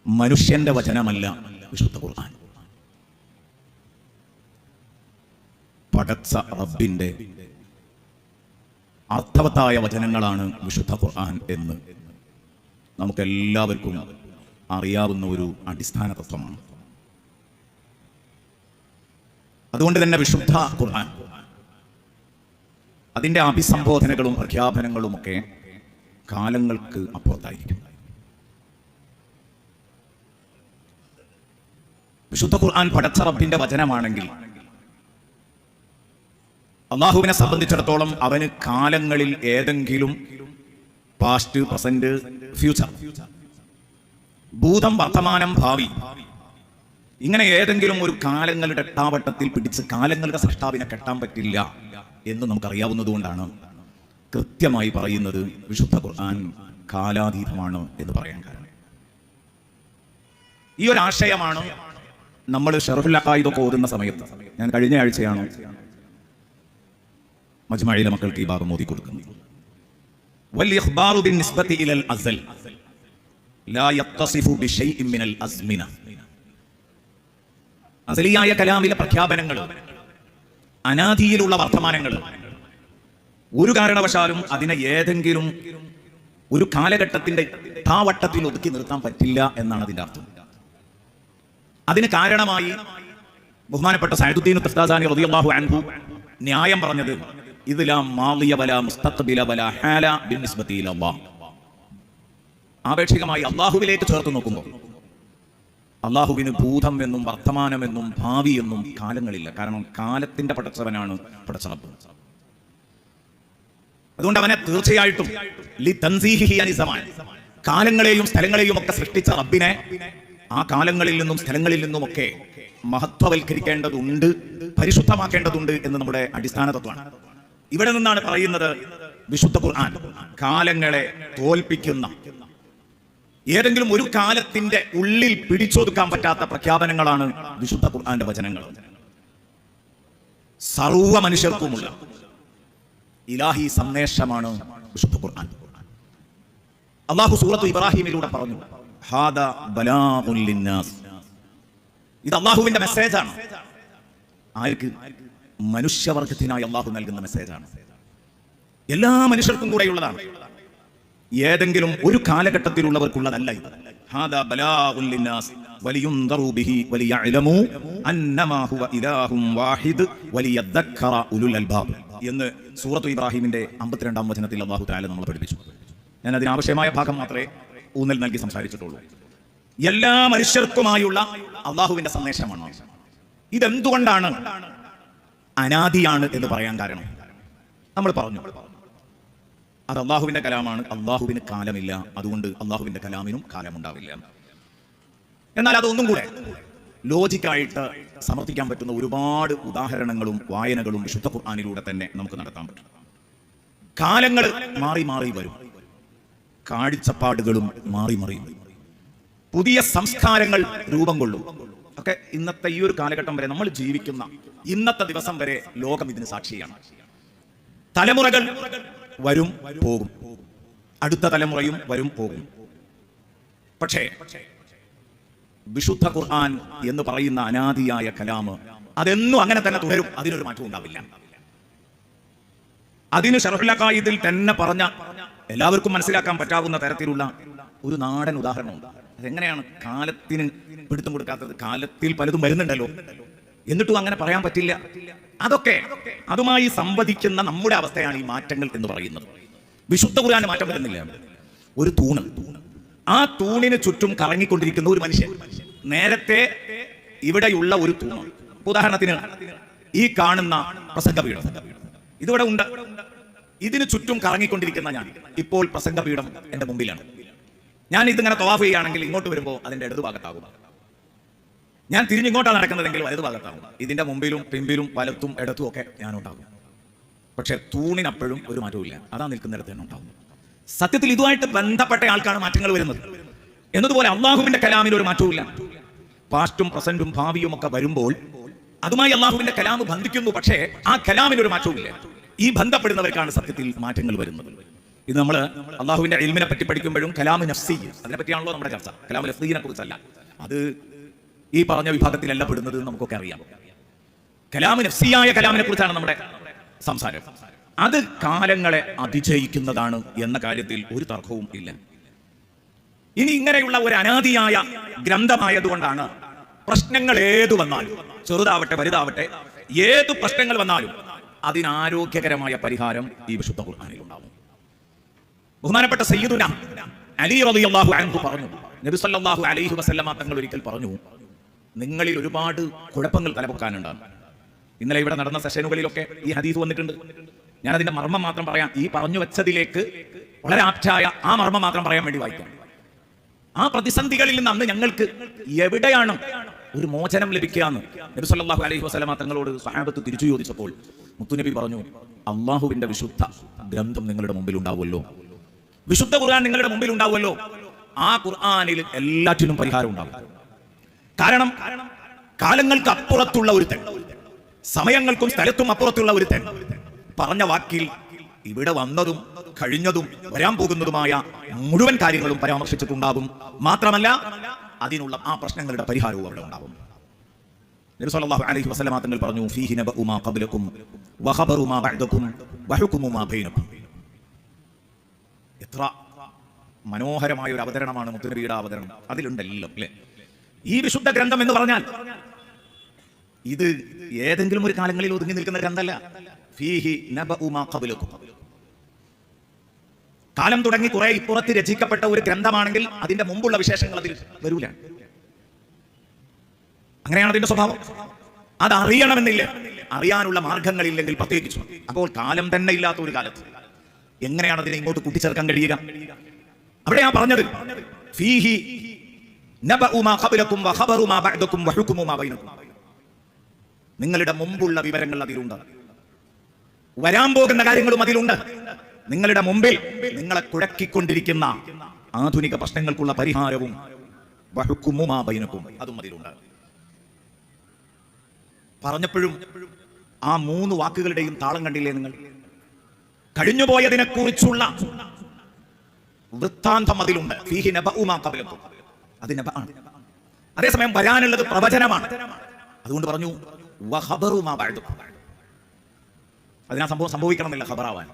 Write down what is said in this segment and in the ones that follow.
മനുഷ്യന്റെ വചനമല്ല വിശുദ്ധ ഖുർആൻ. പടച്ച റബ്ബിന്റെ അർത്ഥവത്തായ വചനങ്ങളാണ് വിശുദ്ധ ഖുർആൻ എന്ന് നമുക്കെല്ലാവർക്കും അറിയാവുന്ന ഒരു അടിസ്ഥാന തത്വമാണ്. അതുകൊണ്ട് തന്നെ വിശുദ്ധ ഖുർആൻ അതിൻ്റെ അഭിസംബോധനകളും പ്രഖ്യാപനങ്ങളുമൊക്കെ കാലങ്ങൾക്ക് അപ്പുറത്തായിരിക്കും. വിശുദ്ധ ഖുർആൻ പടച്ച റബ്ബിന്റെ വചനമാണെങ്കിൽ അള്ളാഹുവിനെ സംബന്ധിച്ചിടത്തോളം അവന് കാലങ്ങളിൽ ഏതെങ്കിലും പാസ്റ്റ്, പ്രസന്റ്, ഫ്യൂച്ചർ, ഭൂതം, വർത്തമാനം, ഭാവി, ഇങ്ങനെ ഏതെങ്കിലും ഒരു കാലങ്ങളുടെ എട്ടാവട്ടത്തിൽ പിടിച്ച് കാലങ്ങളുടെ സൃഷ്ടാവിനെ കെട്ടാൻ പറ്റില്ല എന്ന് നമുക്കറിയാവുന്നതുകൊണ്ടാണ് കൃത്യമായി പറയുന്നത് വിശുദ്ധ ഖുർആൻ കാലാതീതമാണ് എന്ന് പറയാൻ കാരണം. ഈ ഒരു ആശയമാണ് നമ്മൾ ശറഹുൽ അഖായിദൊക്കെ ഓതുന്ന സമയത്ത്, ഞാൻ കഴിഞ്ഞ ആഴ്ചയാണ് മജ്മഈലെ മക്കൾക്ക് ഈ ഭാഗം ഓതി കൊടുക്കുന്നത്. വൽ ഇഖ്ബാറു ബിന്നിസ്ബതി ഇലൽ അസൽ ലാ യത്തസിഫു ബിശൈഇൻ മിനൽ അസ്മിന. അസലിയായ കലാമിലെ പ്രഖ്യാപനങ്ങൾ, അനാദിയിലുള്ള വർത്തമാനങ്ങൾ, ഒരു കാരണവശാലും അതിനെ ഏതെങ്കിലും ഒരു കാലഘട്ടത്തിന്റെ താവട്ടത്തിൽ ഒതുക്കി നിർത്താൻ പറ്റില്ല എന്നാണ് അതിന്റെ അർത്ഥം. അതിന് കാരണമായി ബഹുമാനപ്പെട്ട സഅദുദ്ദീൻ തഫ്താസാനി റളിയല്ലാഹു അൻഹു ന്യായം പറഞ്ഞത് ഇത് ലാ മാളിയ വലാ മുസ്തഖ്ബില വലാ ഹാല ബിന്നിസ്ബതി ഇലല്ലാഹ്. ആപേക്ഷികമായി അല്ലാഹുവിലേക്ക് ചേർത്ത് നോക്കുമ്പോൾ അള്ളാഹുവിന് ഭൂതം എന്നും വർത്തമാനമെന്നും ഭാവി എന്നും കാലങ്ങളില്ല. കാരണം കാലത്തിന്റെ പടച്ചവനാണ് പടച്ച റബ്ബ്. അതുകൊണ്ട് അവനെ തീർച്ചയായിട്ടും കാലങ്ങളെയും സ്ഥലങ്ങളെയും ഒക്കെ സൃഷ്ടിച്ച റബ്ബിനെ ആ കാലങ്ങളിൽ നിന്നും സ്ഥലങ്ങളിൽ നിന്നുമൊക്കെ മഹത്വവൽക്കരിക്കേണ്ടതുണ്ട്, പരിശുദ്ധമാക്കേണ്ടതുണ്ട് എന്ന് നമ്മുടെ അടിസ്ഥാന തത്വമാണ്. ഇവിടെ നിന്നാണ് പറയുന്നത് വിശുദ്ധ ഖുർആൻ കാലങ്ങളെ തോൽപ്പിക്കുന്ന, ഏതെങ്കിലും ഒരു കാലത്തിന്റെ ഉള്ളിൽ പിടിച്ചൊതുക്കാൻ പറ്റാത്ത പ്രഖ്യാപനങ്ങളാണ് വിശുദ്ധ ഖുർആന്റെ വചനങ്ങൾ. സർവ്വ മനുഷ്യർക്കുമുള്ള ഇലാഹി സന്ദേശമാണ് വിശുദ്ധ ഖുർആൻ. അല്ലാഹു സൂറത്ത് ഇബ്രാഹിമിലൂടെ പറഞ്ഞു, ഹാദാ ബലാഗുൻ ലിന്നാസ്. ഇത് അല്ലാഹുവിന്റെ മെസ്സേജാണ്. ആർക്ക്? മനുഷ്യവർഗത്തിനായി അല്ലാഹു നൽകുന്ന മെസ്സേജാണ്. എല്ലാ മനുഷ്യർക്കും കൂടെയുള്ളതാണ്. ഏതെങ്കിലും ഒരു കാലഘട്ടത്തിലുള്ളവർക്കുള്ളതല്ല ഇത്. ഹാദാ ബലാഗുൻ ലിന്നാസ് വലിയുൻദറു ബിഹി വലിയഅലമു അന്നമാ ഹുവ ഇലാഹുൻ വാഹിദ് വലിയദ്ദക്കറ ഉലുൽ അൽബാബ് എന്ന് സൂറത്ത് ഇബ്രാഹിമിന്റെ 52-ാം വചനത്തിൽ അല്ലാഹു തആല നമ്മളെ പഠിപ്പിച്ചു. ഞാൻ അതിനാവശ്യമായ ഭാഗം മാത്രമേ ഊന്നൽ നൽകി സംസാരിച്ചിട്ടുള്ളൂ. എല്ലാ മനുഷ്യർക്കുമായുള്ള അല്ലാഹുവിന്റെ സന്ദേശമാണ്. ഇതെന്തുകൊണ്ടാണ് അനാദിയാണ് എന്ന് പറയാൻ കാരണം നമ്മൾ പറഞ്ഞു. അത് അള്ളാഹുവിന്റെ കലാമാണ്. അള്ളാഹുവിന് കാലമില്ല, അതുകൊണ്ട് അള്ളാഹുവിന്റെ കലാമിനും കാലമുണ്ടാവില്ല. എന്നാൽ അതൊന്നും കൂടെ ലോജിക്കായിട്ട് സമർത്ഥിക്കാൻ പറ്റുന്ന ഒരുപാട് ഉദാഹരണങ്ങളും വായനകളും വിശുദ്ധ ഖുർആനിലൂടെ തന്നെ നമുക്ക് നടത്താൻ പറ്റും. കാലങ്ങൾ മാറി മാറി വരും, കാഴ്ചപ്പാടുകളും മാറി മാറി വരും, പുതിയ സംസ്കാരങ്ങൾ രൂപം കൊള്ളും. ഒക്കെ ഇന്നത്തെ ഈ ഒരു കാലഘട്ടം വരെ നമ്മൾ ജീവിക്കുന്ന ഇന്നത്തെ ദിവസം വരെ ലോകം ഇതിന് സാക്ഷിയാണ്. തലമുറകൾ വരും പോകും, അടുത്ത തലമുറയും വരും പോകും. പക്ഷേ വിശുദ്ധ ഖുർആൻ എന്ന് പറയുന്ന അനാദിയായ കലാമ് അതെന്നും അങ്ങനെ തന്നെ തുടരും. അതിനൊരു മാറ്റവും ഉണ്ടാവില്ല. അതിന് ശറഹുൽ അഖായിദിൽ തന്നെ പറഞ്ഞ എല്ലാവർക്കും മനസ്സിലാക്കാൻ പറ്റാവുന്ന തരത്തിലുള്ള ഒരു നാടൻ ഉദാഹരണമുണ്ട്. അതെങ്ങനെയാണ് കാലത്തിന് പിടുത്തം കൊടുക്കാത്തത്? കാലത്തിൽ പലതും വരുന്നുണ്ടല്ലോ, എന്നിട്ടും അങ്ങനെ പറയാൻ പറ്റില്ല. അതൊക്കെ അതുമായി സംവദിക്കുന്ന നമ്മുടെ അവസ്ഥയാണ് ഈ മാറ്റങ്ങൾ എന്ന് പറയുന്നത്. വിശുദ്ധ ഖുർആന് മാറ്റം വരുന്നില്ല. ഒരു തൂണ്, ആ തൂണിന് ചുറ്റും കറങ്ങിക്കൊണ്ടിരിക്കുന്ന ഒരു മനുഷ്യൻ. നേരത്തെ ഇവിടെയുള്ള ഒരു തൂണ്, ഉദാഹരണത്തിന് ഈ കാണുന്ന പ്രസംഗപീഠം ഇതിവിടെ ഉണ്ട്. ഇതിന് ചുറ്റും കറങ്ങിക്കൊണ്ടിരിക്കുന്ന ഞാൻ ഇപ്പോൾ പ്രസംഗപീഠം എന്റെ മുമ്പിലാണ്. ഞാൻ ഇതിങ്ങനെ തവാഫ് ചെയ്യുകയാണെങ്കിൽ ഇങ്ങോട്ട് വരുമ്പോൾ അതിന്റെ ഇടതുഭാഗത്താകും. ഞാൻ തിരിഞ്ഞിങ്ങോട്ടാണ് നടക്കുന്നതെങ്കിൽ വലതുഭാഗത്താകും. ഇതിന്റെ മുമ്പിലും പിമ്പിലും വലത്തും ഇടത്തും ഒക്കെ ഞാനുണ്ടാകും. പക്ഷെ തൂണിനപ്പോഴും ഒരു മാറ്റവും ഇല്ല. അതാ നിൽക്കുന്നിടത്ത് തന്നെ ഉണ്ടാകും. സത്യത്തിൽ ഇതുമായിട്ട് ബന്ധപ്പെട്ട ആൾക്കാണ് മാറ്റങ്ങൾ വരുന്നത്. എന്നതുപോലെ അള്ളാഹുവിന്റെ കലാമിൽ ഒരു മാറ്റവും ഇല്ല. പാസ്റ്റും പ്രസന്റും ഭാവിയും ഒക്കെ വരുമ്പോൾ അതുമായി അള്ളാഹുവിന്റെ കലാമ് ബന്ധിക്കുന്നു. പക്ഷേ ആ കലാമിൽ ഒരു മാറ്റവും ഇല്ല. ഈ ബന്ധപ്പെടുന്നവർക്കാണ് സത്യത്തിൽ മാറ്റങ്ങൾ വരുന്നത്. ഇത് നമ്മൾ അള്ളാഹുവിന്റെ ഇൽമിനെ പറ്റി പഠിക്കുമ്പോഴും കലാമു നഫ്സി അതിനെപ്പറ്റിയാണല്ലോ നമ്മുടെ ചർച്ച. കലാമു നഫ്സീനെ കുറിച്ചല്ല. അത് ഈ പറഞ്ഞ വിഭാഗത്തിലല്ല പെടുന്നത് നമുക്കൊക്കെ അറിയാം. കലാമു നഫ്സിയായ കലാമിനെ കുറിച്ചാണ് നമ്മുടെ സംസാരം. അത് കാലങ്ങളെ അതിജയിക്കുന്നതാണ് എന്ന കാര്യത്തിൽ ഒരു തർക്കവും ഇല്ല. ഇനി ഇങ്ങനെയുള്ള ഒരു അനാദിയായ ഗ്രന്ഥമായതുകൊണ്ടാണ് പ്രശ്നങ്ങൾ ഏതു വന്നാലും, ചെറുതാവട്ടെ വലുതാവട്ടെ, ഏതു പ്രശ്നങ്ങൾ വന്നാലും അതിനാരോഗ്യകരമായ പരിഹാരം ഈ വിശുദ്ധ ഖുർആനിൽ ഉണ്ടാവും. ബഹുമാനപ്പെട്ട സയ്യിദുന അലി റളിയല്ലാഹു അൻഹു പറഞ്ഞു, നബി സല്ലല്ലാഹു അലൈഹി വസല്ലമ തങ്ങൾ ഒരിക്കൽ പറഞ്ഞു, നിങ്ങളിൽ ഒരുപാട് കുഴപ്പങ്ങൾ തലപൊക്കാനുണ്ടാകും. ഇന്നലെ ഇവിടെ നടന്ന സെഷനുകളിലൊക്കെ ഈ ഹദീസ് വന്നിട്ടുണ്ട്. ഞാൻ അതിന്റെ മർമ്മം മാത്രം പറയാം. ഈ പറഞ്ഞു വെച്ചതിലേക്ക് വളരെ ആപ്റ്റായ ആ മർമ്മം മാത്രം പറയാൻ വേണ്ടി വായിക്കാം. ആ പ്രതിസന്ധികളിൽ നിന്ന് അന്ന് ഞങ്ങൾക്ക് എവിടെയാണ് ഒരു മോചനം ലഭിക്കാന്ന് നബി സല്ലല്ലാഹു അലൈഹി വസല്ലമ തങ്ങളോട് സ്വഹാബത്ത് തിരിച്ചു ചോദിച്ചപ്പോൾ മുത്തുനബി പറഞ്ഞു, അള്ളാഹുവിന്റെ വിശുദ്ധ ഗ്രന്ഥം നിങ്ങളുടെ മുമ്പിൽ ഉണ്ടാവുമല്ലോ, വിശുദ്ധ ഖുർആൻ നിങ്ങളുടെ മുമ്പിൽ ഉണ്ടാവുമല്ലോ, ആ ഖുർആനിൽ എല്ലാറ്റിനും പരിഹാരം ഉണ്ടാവും. കാരണം കാലങ്ങൾക്ക് അപ്പുറത്തുള്ള ഒരുത്തൻ, സമയങ്ങൾക്കും സ്ഥലത്തും അപ്പുറത്തുള്ള ഒരുത്തൻ പറഞ്ഞ വാക്കിൽ ഇവിടെ വന്നതും കഴിഞ്ഞതും വരാൻ പോകുന്നതുമായ മുഴുവൻ കാര്യങ്ങളും പരാമർശിച്ചിട്ടുണ്ടാകും. മാത്രമല്ല അതിനുള്ള ആ പ്രശ്നങ്ങളുടെ പരിഹാരവും അവിടെ ഉണ്ടാവും. നബി സല്ലല്ലാഹു അലൈഹി വസല്ലമ തങ്ങൾ പറഞ്ഞു, ഫീഹി നബഉ മാ ഖബ്ലകും വഖബറു മാ ബഅദകും വഹുക്മു മാ ബൈനകും. എത്ര മനോഹരമായ ഒരു അവതരണമാണ് മുത്തുനബിയുടെ അവതരണം. അതിലുണ്ടെല്ലാം അല്ലേ. ഈ വിശുദ്ധ ഗ്രന്ഥം എന്ന് പറഞ്ഞാൽ ഇത് ഏതെങ്കിലും ഒരു കാലങ്ങളിൽ ഒതുങ്ങി നിൽക്കുന്ന ഗ്രന്ഥമല്ല. ഫീഹി നബഉ മാ ഖബ്ലകും, കാലം തുടങ്ങി കുറെ ഇപ്പുറത്ത് രചിക്കപ്പെട്ട ഒരു ഗ്രന്ഥമാണെങ്കിൽ അതിന്റെ മുമ്പുള്ള വിശേഷങ്ങൾ അതിൽ വരൂല. അങ്ങനെയാണ് അതിന്റെ സ്വഭാവം. അത് അറിയണമെന്നില്ല, അറിയാനുള്ള മാർഗങ്ങളില്ലെങ്കിൽ പ്രത്യേകിച്ചു. അപ്പോൾ കാലം തന്നെ ഇല്ലാത്ത ഒരു കാലത്ത് എങ്ങനെയാണ് അതിനെ ഇങ്ങോട്ട് കൂട്ടിച്ചേർക്കാൻ കഴിയുക? അവിടെയാ പറഞ്ഞത്, ഫീഹി നബഉ മാ ഖബ്ലകും വഖബറു മാ ബഅദകും വഹുക്മു മാ ബൈനകും. നിങ്ങളുടെ മുമ്പുള്ള വിവരങ്ങൾ അതിലുണ്ട്, വരാൻ പോകുന്ന കാര്യങ്ങളും അതിലുണ്ട്. നിങ്ങളുടെ മുമ്പിൽ നിങ്ങളെ കുഴക്കിക്കൊണ്ടിരിക്കുന്ന ആധുനിക പ്രശ്നങ്ങൾക്കുള്ള പരിഹാരവും വഹുക്മു മാ ബൈനകും അതും അതിലുണ്ട്. പറഞ്ഞപ്പോഴും ആ മൂന്ന് വാക്കുകളുടെയും താളം കണ്ടില്ലേ നിങ്ങൾ? കഴിഞ്ഞുപോയതിനെ കുറിച്ചുള്ള വൃത്താന്തം അതിലുണ്ട്. ഫീഹി നബഉ മാ ഖബ്ലകും, അത് നബഅാണ്. അതേസമയം വരാനുള്ളത് പ്രവചനമാണ്. അതുകൊണ്ട് പറഞ്ഞു വഖബറു മാ ബഅദകും, അതിനാ സംഭവിക്കണമെന്നില്ല ഖബറാവാൻ.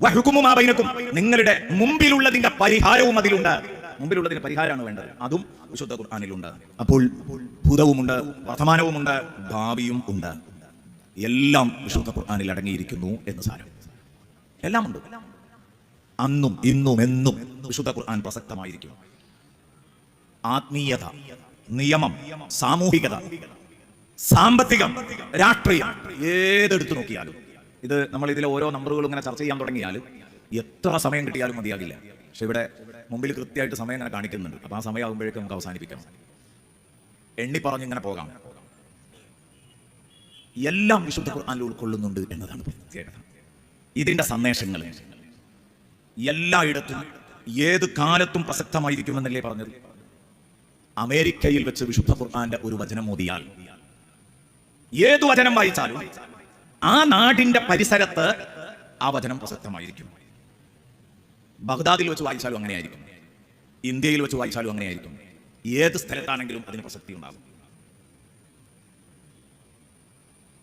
വഹുക്മു മാ ബൈനകും, നിങ്ങളുടെ മുമ്പിലുള്ളതിന്റെ പരിഹാരവും അതിലുണ്ട്. മുമ്പിലുള്ളതിന് പരിഹാരമാണ് വേണ്ടത്, അതും വിശുദ്ധ ഖുർആനിലുണ്ട്. അപ്പോൾ ഭൂതവുമുണ്ട്, വർത്തമാനവുമുണ്ട്, ഭാവിയും ഉണ്ട്. എല്ലാം വിശുദ്ധ ഖുർആനിൽ അടങ്ങിയിരിക്കുന്നു എന്ന് സാരം. എല്ലാം ഉണ്ട്. അന്നും ഇന്നും എന്നും വിശുദ്ധ ഖുർആൻ പ്രസക്തമായിരിക്കും. ആത്മീയത, നിയമം, സാമൂഹികത, സാമ്പത്തികം, രാഷ്ട്രീയം, ഏതെടുത്തു നോക്കിയാലും ഇത് നമ്മൾ ഇതിലെ ഓരോ നമ്പറുകളും ഇങ്ങനെ ചർച്ച ചെയ്യാൻ തുടങ്ങിയാൽ എത്ര സമയം കിട്ടിയാലും മതിയാകില്ല. പക്ഷെ ഇവിടെ മുമ്പിൽ കൃത്യമായിട്ട് സമയം ഇങ്ങനെ കാണിക്കുന്നുണ്ട്. അപ്പൊ ആ സമയമാകുമ്പോഴേക്കും നമുക്ക് അവസാനിപ്പിക്കണം. എണ്ണി പറഞ്ഞിങ്ങനെ പോകാം. എല്ലാം വിശുദ്ധ ഖുർആനിൽ ഉൾക്കൊള്ളുന്നുണ്ട് എന്നതാണ് പ്രത്യേകത. ഇതിന്റെ സന്ദേശങ്ങൾ എല്ലായിടത്തും ഏത് കാലത്തും പ്രസക്തമായിരിക്കുമെന്നല്ലേ പറഞ്ഞത്? അമേരിക്കയിൽ വെച്ച് വിശുദ്ധ ഖുർആന്റെ ഒരു വചനം ഓതിയാൽ, ഏതു വചനം വായിച്ചാലും ആ നാടിന്റെ പരിസരത്ത് ആ വചനം പ്രസക്തമായിരിക്കും. ബഗ്ദാദിൽ വെച്ച് വായിച്ചാലും അങ്ങനെയായിരിക്കും, ഇന്ത്യയിൽ വെച്ച് വായിച്ചാലും അങ്ങനെയായിരിക്കും. ഏത് സ്ഥലത്താണെങ്കിലും അതിന് പ്രസക്തി ഉണ്ടാകും.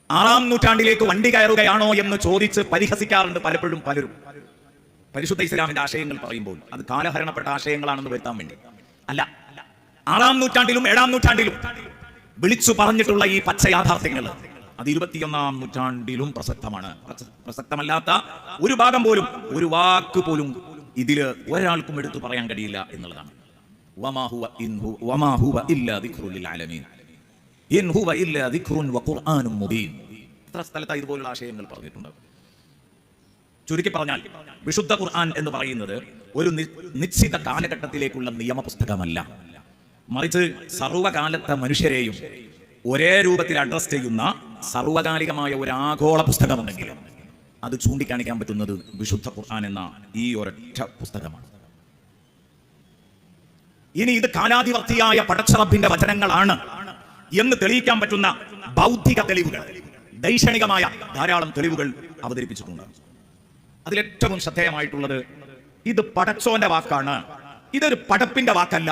6-ാം നൂറ്റാണ്ടിലേക്ക് വണ്ടി കയറുകയാണോ എന്ന് ചോദിച്ച് പരിഹസിക്കാറുണ്ട് പലപ്പോഴും പലരും. പരിശുദ്ധ ഇസ്ലാമിന്റെ ആശയങ്ങൾ പറയുമ്പോൾ അത് കാലഹരണപ്പെട്ട ആശയങ്ങളാണെന്ന് വരുത്താൻ വേണ്ടി അല്ല. 6-ാം നൂറ്റാണ്ടിലും 7-ാം നൂറ്റാണ്ടിലും വിളിച്ചു പറഞ്ഞിട്ടുള്ള ഈ പച്ച യാഥാർത്ഥ്യങ്ങൾ അത് 21-ാം നൂറ്റാണ്ടിലും പ്രസക്തമാണ്. പ്രസക്തമല്ലാത്ത ഒരു ഭാഗം പോലും, ഒരു വാക്ക് പോലും ഇതില് ഒരാൾക്കും എടുത്തു പറയാൻ കഴിയില്ല എന്നുള്ളതാണ്. എത്ര സ്ഥലത്തായി ഇതുപോലുള്ള ആശയങ്ങൾ പറഞ്ഞിട്ടുണ്ട്. ചുരുക്കി പറഞ്ഞാൽ വിശുദ്ധ ഖുർആൻ എന്ന് പറയുന്നത് ഒരു നിശ്ചിത കാലഘട്ടത്തിലേക്കുള്ള നിയമപുസ്തകമല്ല, മറിച്ച് സർവകാലത്തെ മനുഷ്യരെയും ഒരേ രൂപത്തിൽ അഡ്രസ് ചെയ്യുന്ന സർവകാലികമായ ഒരു ആഗോള പുസ്തകമുണ്ടെങ്കിൽ അത് ചൂണ്ടിക്കാണിക്കാൻ പറ്റുന്നത് വിശുദ്ധ ഖുർആൻ എന്ന ഈ ഒരൊറ്റ പുസ്തകമാണ്. ഇനി ഇത് കാലാധിവർത്തിയായ പടച്ചറബിന്റെ വചനങ്ങളാണ് എന്ന് തെളിയിക്കാൻ പറ്റുന്ന ബൗദ്ധിക തെളിവുകൾ, ദൈക്ഷണികമായ ധാരാളം തെളിവുകൾ അവതരിപ്പിച്ചിട്ടുണ്ട്. അതിലേറ്റവും ശ്രദ്ധേയമായിട്ടുള്ളത് ഇത് പടച്ചോന്റെ വാക്കാണ്, ഇതൊരു പടപ്പിന്റെ വാക്കല്ല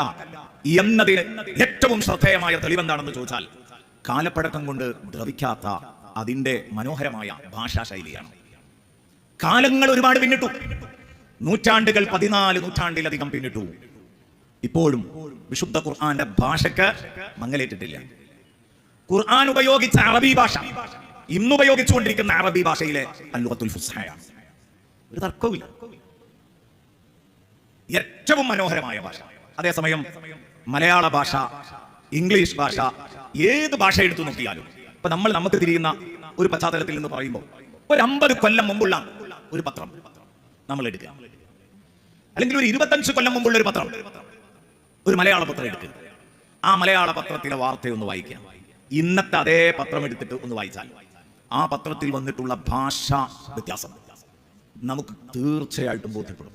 എന്നതിന് ഏറ്റവും ശ്രദ്ധേയമായ തെളിവെന്താണെന്ന് ചോദിച്ചാൽ കാലപ്പഴക്കം കൊണ്ട് ദ്രവിക്കാത്ത അതിന്റെ മനോഹരമായ ഭാഷാ ശൈലിയാണ്. കാലങ്ങൾ ഒരുപാട് പിന്നിട്ടു, നൂറ്റാണ്ടുകൾ 14 നൂറ്റാണ്ടിലധികം പിന്നിട്ടു. ഇപ്പോഴും വിശുദ്ധ ഖുർആന്റെ ഭാഷയ്ക്ക് മങ്ങലേറ്റിട്ടില്ല. ഖുർആൻ ഉപയോഗിച്ച അറബി ഭാഷ ഇന്ന് ഉപയോഗിച്ചുകൊണ്ടിരിക്കുന്ന അറബി ഭാഷയിലെ അൽ-ലുഗത്തുൽ ഫുസ്ഹയാണ്. ഒരു തർക്കവുമില്ല, ഏറ്റവും മനോഹരമായ ഭാഷ. അതേസമയം മലയാള ഭാഷ, ഇംഗ്ലീഷ് ഭാഷ, ഏത് ഭാഷ എടുത്തു നോക്കിയാലും ഇപ്പൊ നമ്മൾ നമുക്ക് തിരിയുന്ന ഒരു പശ്ചാത്തലത്തിൽ നിന്ന് പറയുമ്പോൾ ഒരു 50 കൊല്ലം മുമ്പുള്ള ഒരു പത്രം നമ്മൾ എടുക്കുക, അല്ലെങ്കിൽ ഒരു 25 കൊല്ലം മുമ്പുള്ള ഒരു പത്രം, ഒരു മലയാള പത്രം എടുക്കുക. ആ മലയാള പത്രത്തിലെ വാർത്തയൊന്ന് വായിക്കാം. ഇന്നത്തെ അതേ പത്രം എടുത്തിട്ട് ഒന്ന് വായിച്ചാൽ ആ പത്രത്തിൽ വന്നിട്ടുള്ള ഭാഷാ വ്യത്യാസം നമുക്ക് തീർച്ചയായിട്ടും ബോധ്യപ്പെടും.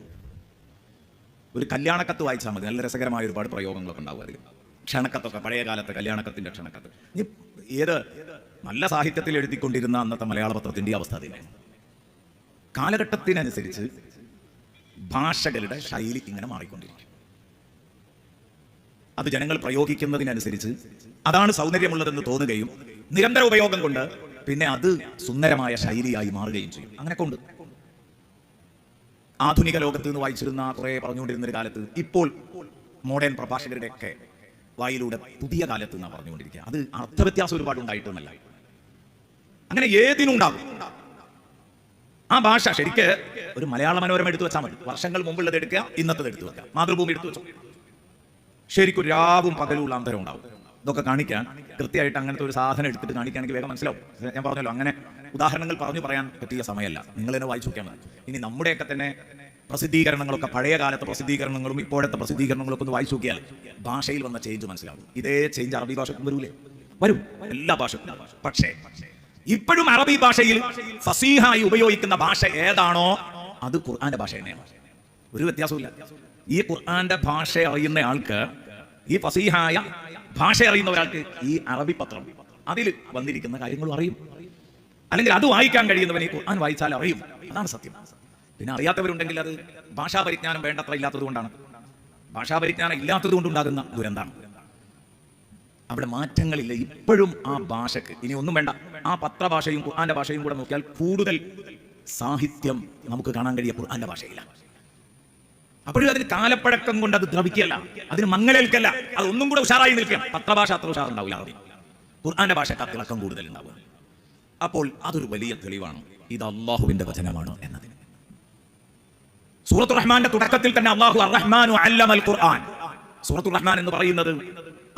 ഒരു കല്യാണക്കത്ത് വായിച്ചാൽ മതി, നല്ല രസകരമായ ഒരുപാട് പ്രയോഗങ്ങളൊക്കെ ഉണ്ടാവും അതിൽ. ക്ഷണക്കത്തൊക്കെ, പഴയ കാലത്തെ കല്യാണക്കത്തിന്റെ ക്ഷണക്കത്ത്. ഇനി ഏത് നല്ല സാഹിത്യത്തിൽ എഴുതിക്കൊണ്ടിരുന്ന അന്നത്തെ മലയാള പത്രത്തിന്റെ അവസ്ഥ അതിനെ കാലഘട്ടത്തിനനുസരിച്ച് ഭാഷകളുടെ ശൈലി ഇങ്ങനെ മാറിക്കൊണ്ടിരിക്കും. അത് ജനങ്ങൾ പ്രയോഗിക്കുന്നതിനനുസരിച്ച് അതാണ് സൗന്ദര്യമുള്ളതെന്ന് തോന്നുകയും നിരന്തര ഉപയോഗം കൊണ്ട് പിന്നെ അത് സുന്ദരമായ ശൈലിയായി മാറുകയും ചെയ്യും. അങ്ങനെയൊക്കെ ഉണ്ട്. ആധുനിക ലോകത്ത് നിന്ന് വായിച്ചിരുന്ന കുറെ പറഞ്ഞുകൊണ്ടിരുന്ന ഒരു കാലത്ത് ഇപ്പോൾ മോഡേൺ പ്രഭാഷകരുടെയൊക്കെ വായിലൂടെ പുതിയ കാലത്ത് നിന്നാണ് പറഞ്ഞുകൊണ്ടിരിക്കുക. അത് അർത്ഥവ്യത്യാസം ഒരുപാട് ഉണ്ടായിട്ടൊന്നല്ല, അങ്ങനെ ഏതിനുണ്ടാകും. ആ ഭാഷ ശരിക്ക് ഒരു മലയാള മനോരമ എടുത്തു വെച്ചാൽ മതി, വർഷങ്ങൾ മുമ്പുള്ളത് എടുക്കുക, ഇന്നത്തത് എടുത്തു വെക്കുക, മാതൃഭൂമി എടുത്തു വെച്ചോ, ശരിക്കും രാവും പകലുള്ള അന്തരം ഉണ്ടാവും. ഇതൊക്കെ കാണിക്കാൻ കൃത്യമായിട്ട് അങ്ങനത്തെ ഒരു സാധനം എടുത്തിട്ട് കാണിക്കുകയാണെങ്കിൽ വേഗം മനസ്സിലാവും. ഞാൻ പറഞ്ഞല്ലോ, അങ്ങനെ ഉദാഹരണങ്ങൾ പറയാൻ പറ്റിയ സമയമല്ല, നിങ്ങൾ തന്നെ വായിച്ചു നോക്കിയാൽ മതി. ഇനി നമ്മുടെയൊക്കെ തന്നെ പ്രസിദ്ധീകരണങ്ങളൊക്കെ, പഴയ കാലത്തെ പ്രസിദ്ധീകരണങ്ങളും ഇപ്പോഴത്തെ പ്രസിദ്ധീകരണങ്ങളൊക്കെ ഒന്ന് വായിച്ചു നോക്കിയാൽ ഭാഷയിൽ വന്ന ചേഞ്ച് മനസ്സിലാവും. ഇതേ ചേഞ്ച് അറബി ഭാഷക്കും വരൂലേ? വരും, എല്ലാ ഭാഷക്കും. പക്ഷേ ഇപ്പോഴും അറബി ഭാഷയിൽ ഫസീഹായി ഉപയോഗിക്കുന്ന ഭാഷ ഏതാണോ അത് ഖുർആന്റെ ഭാഷ തന്നെയാണ്, ഒരു വ്യത്യാസമില്ല. ഈ ഖുർആന്റെ ഭാഷ അറിയുന്ന ആൾക്ക്, ഈ ഫസീഹായ ഭാഷ അറിയുന്ന ഒരാൾക്ക് ഈ അറബി പത്രം അതിൽ വന്നിരിക്കുന്ന കാര്യങ്ങളും അറിയും. അല്ലെങ്കിൽ അത് വായിക്കാൻ കഴിയുന്നവൻ ഈ ഖുർആൻ വായിച്ചാൽ അറിയും. അതാണ് സത്യം. പിന്നെ അറിയാത്തവരുണ്ടെങ്കിൽ അത് ഭാഷാ പരിജ്ഞാനം വേണ്ടത്ര ഇല്ലാത്തത് കൊണ്ടാണ്. ഭാഷാ പരിജ്ഞാനം ഇല്ലാത്തത് കൊണ്ടുണ്ടാകുന്ന ദുരന്താണ്. അവിടെ മാറ്റങ്ങളില്ല. ഇപ്പോഴും ആ ഭാഷക്ക് ഇനി ഒന്നും വേണ്ട, ആ പത്രഭാഷയും ഖുർആന്റെ ഭാഷയും കൂടെ നോക്കിയാൽ കൂടുതൽ സാഹിത്യം നമുക്ക് കാണാൻ കഴിയുക ഖുർആന്റെ ഭാഷയില്ല. അപ്പോഴും അതിന് കാലപ്പഴക്കം കൊണ്ട് അത് ദ്രവിക്കല്ല, അതിന് മങ്ങലേൽക്കല്ല, അത് ഒന്നും കൂടെ ഉഷാറായി നിൽക്കാം. പത്രഭാഷ അത്ര ഉഷാറുണ്ടാവില്ല, അറബി. ഖുർആന്റെ ഭാഷക്ക് തിളക്കം കൂടുതൽ ഉണ്ടാവുക. അപ്പോൾ അതൊരു വലിയ തെളിവാണ് ഇത് അള്ളാഹുവിന്റെ വചനമാണ് എന്നതിന്. സൂറത്തുർ റഹ്മാന്റെ തുടക്കത്തിൽ തന്നെ അല്ലാഹു അർ-റഹ്മാനു അല്ലമൽ ഖുർആൻ. സൂറത്തുർ റഹ്മാൻ എന്ന് പറയുന്നത്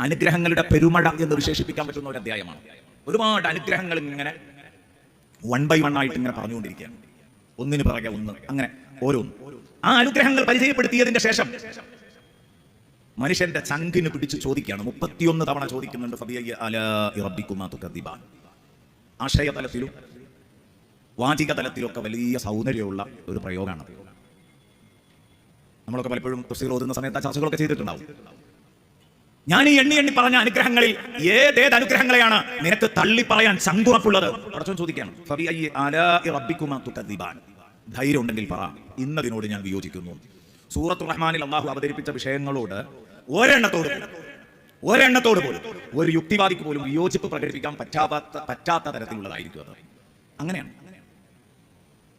അനുഗ്രഹങ്ങളുടെ പെരുമഴ എന്ന് വിശേഷിപ്പിക്കാൻ പറ്റുന്ന ഒരു അധ്യായമാണ്. ഒരുപാട് അനുഗ്രഹങ്ങൾ ഇങ്ങനെ 1 by 1 ആയിട്ട് ഇങ്ങനെ പറഞ്ഞുകൊണ്ടിരിക്കുകയാണ്, ഒന്നിന് പിറകെ ഒന്ന്, അങ്ങനെ ഓരോന്ന്. ആ അനുഗ്രഹങ്ങൾ പരിചയപ്പെടുത്തിയതിന്റെ ശേഷം മനുഷ്യന്റെ ചങ്കിന് പിടിച്ച് ചോദിക്കുകയാണ്. 31 തവണ ചോദിക്കുന്നുണ്ട്. ആശയതലത്തിലും വാചിക തലത്തിലൊക്കെ വലിയ സൗന്ദര്യമുള്ള ഒരു പ്രയോഗമാണ്. നമ്മളൊക്കെ പലപ്പോഴും തഫ്സീർ ഓതുന്ന സമയത്ത് ചർച്ചകളൊക്കെ ചെയ്തിട്ടുണ്ടാവും. ഞാൻ ഈ എണ്ണി പറഞ്ഞ അനുഗ്രഹങ്ങളിൽ ഏതേത് അനുഗ്രഹങ്ങളെയാണ് നിനക്ക് തള്ളി പറയാൻ ചങ്കുറപ്പുള്ളത്? പടച്ചോൻ ചോദിക്കുകയാണ്. ധൈര്യം ഉണ്ടെങ്കിൽ പറ, ഇന്നതിനോട് ഞാൻ വിയോജിക്കുന്നു. സൂറത്തുർ റഹ്മാനിൽ അല്ലാഹു അവതരിപ്പിച്ച വിഷയങ്ങളോട് ഒരെണ്ണത്തോട് പോലും ഒരു യുക്തിവാദിക്ക് പോലും വിയോജിപ്പ് പ്രകടിപ്പിക്കാൻ പറ്റാത്ത തരത്തിലുള്ളതായിരിക്കും അത്. അങ്ങനെയാണ്,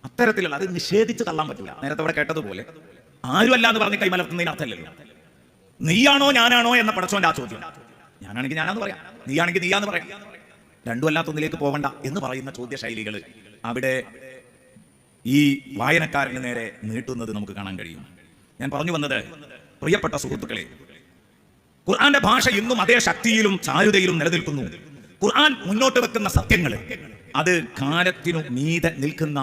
അത്തരത്തിലുള്ള, അത് നിഷേധിച്ച് തള്ളാൻ പറ്റില്ല. നേരത്തെ അവിടെ കേട്ടതുപോലെ ആരുമല്ല എന്ന് പറഞ്ഞ് കൈമലർത്തുന്നതിന് അർത്ഥമല്ലല്ലോ. നീയാണോ ഞാനാണോ എന്ന പടച്ചോന്റെ ആ ചോദ്യം. ഞാനാണെങ്കിൽ ഞാനാന്ന് പറയാം, നീയാണെങ്കിൽ നീയാന്ന് പറയാം. രണ്ടും അല്ലാത്തൊന്നിലേക്ക് പോകണ്ട എന്ന് പറയുന്ന ചോദ്യ ശൈലികൾ അവിടെ ഈ വായനക്കാരന് നേരെ നീട്ടുന്നത് നമുക്ക് കാണാൻ കഴിയും. ഞാൻ പറഞ്ഞു വന്നത്, പ്രിയപ്പെട്ട സുഹൃത്തുക്കളെ, ഖുർആന്റെ ഭാഷ ഇന്നും അതേ ശക്തിയിലും ചാരുതയിലും നിലനിൽക്കുന്നു. ഖുർആൻ മുന്നോട്ട് വെക്കുന്ന സത്യങ്ങൾ അത് കാലത്തിനു മീതെ നിൽക്കുന്ന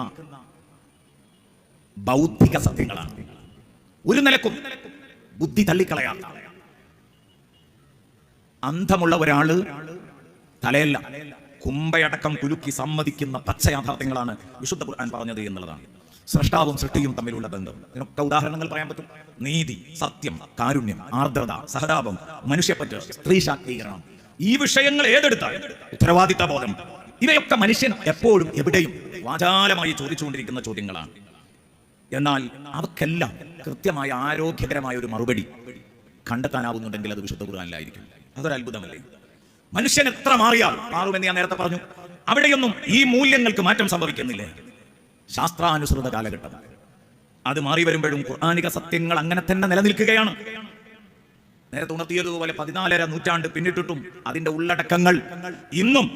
ബൗദ്ധിക സത്യങ്ങളാണ്. ഒരു നിലക്കും ബുദ്ധി തള്ളിക്കളയാത്ത, അന്ധമുള്ള ഒരാള് തലയല്ല കുമ്പയടക്കം കുലുക്കി സമ്മതിക്കുന്ന പച്ച യാഥാർത്ഥ്യങ്ങളാണ് വിശുദ്ധ ഖുർആൻ പറഞ്ഞത് എന്നുള്ളതാണ്. സൃഷ്ടാവും സൃഷ്ടിയും തമ്മിലുള്ള ബന്ധം, ഇതിനൊക്കെ ഉദാഹരണങ്ങൾ പറയാൻ പറ്റും. നീതി, സത്യം, കാരുണ്യം, ആർദ്രത, സഹതാപം, മനുഷ്യപ്പറ്റ്, സ്ത്രീ ശാക്തീകരണം, ഈ വിഷയങ്ങൾ ഏതെടുത്താൽ ഉത്തരവാദിത്ത ബോധം, ഇവയൊക്കെ മനുഷ്യൻ എപ്പോഴും എവിടെയും വാചാലമായി ചോദിച്ചുകൊണ്ടിരിക്കുന്ന ചോദ്യങ്ങളാണ്. എന്നാൽ അവക്കെല്ലാം കൃത്യമായ ആരോഗ്യകരമായ ഒരു മറുപടി കണ്ടെത്താനാവുന്നുണ്ടെങ്കിൽ അത് വിശുദ്ധ ഖുർആനിലായിരിക്കും. അതൊരു അത്ഭുതമല്ലേ? മനുഷ്യൻ എത്ര മാറുമെന്ന് ഞാൻ നേരത്തെ പറഞ്ഞു. അവിടെയൊന്നും ഈ മൂല്യങ്ങൾക്ക് മാറ്റം സംഭവിക്കുന്നില്ലേ? ശാസ്ത്രാനുസൃത കാലഘട്ടം അത് മാറി വരുമ്പോഴും ഖുർആനിക സത്യങ്ങൾ അങ്ങനെ തന്നെ നിലനിൽക്കുകയാണ്. നേരത്തെ ഉണർത്തിയതുപോലെ 14ാം നൂറ്റാണ്ട് പിന്നിട്ടിട്ടും അതിന്റെ ഉള്ളടക്കങ്ങൾ ഇന്നും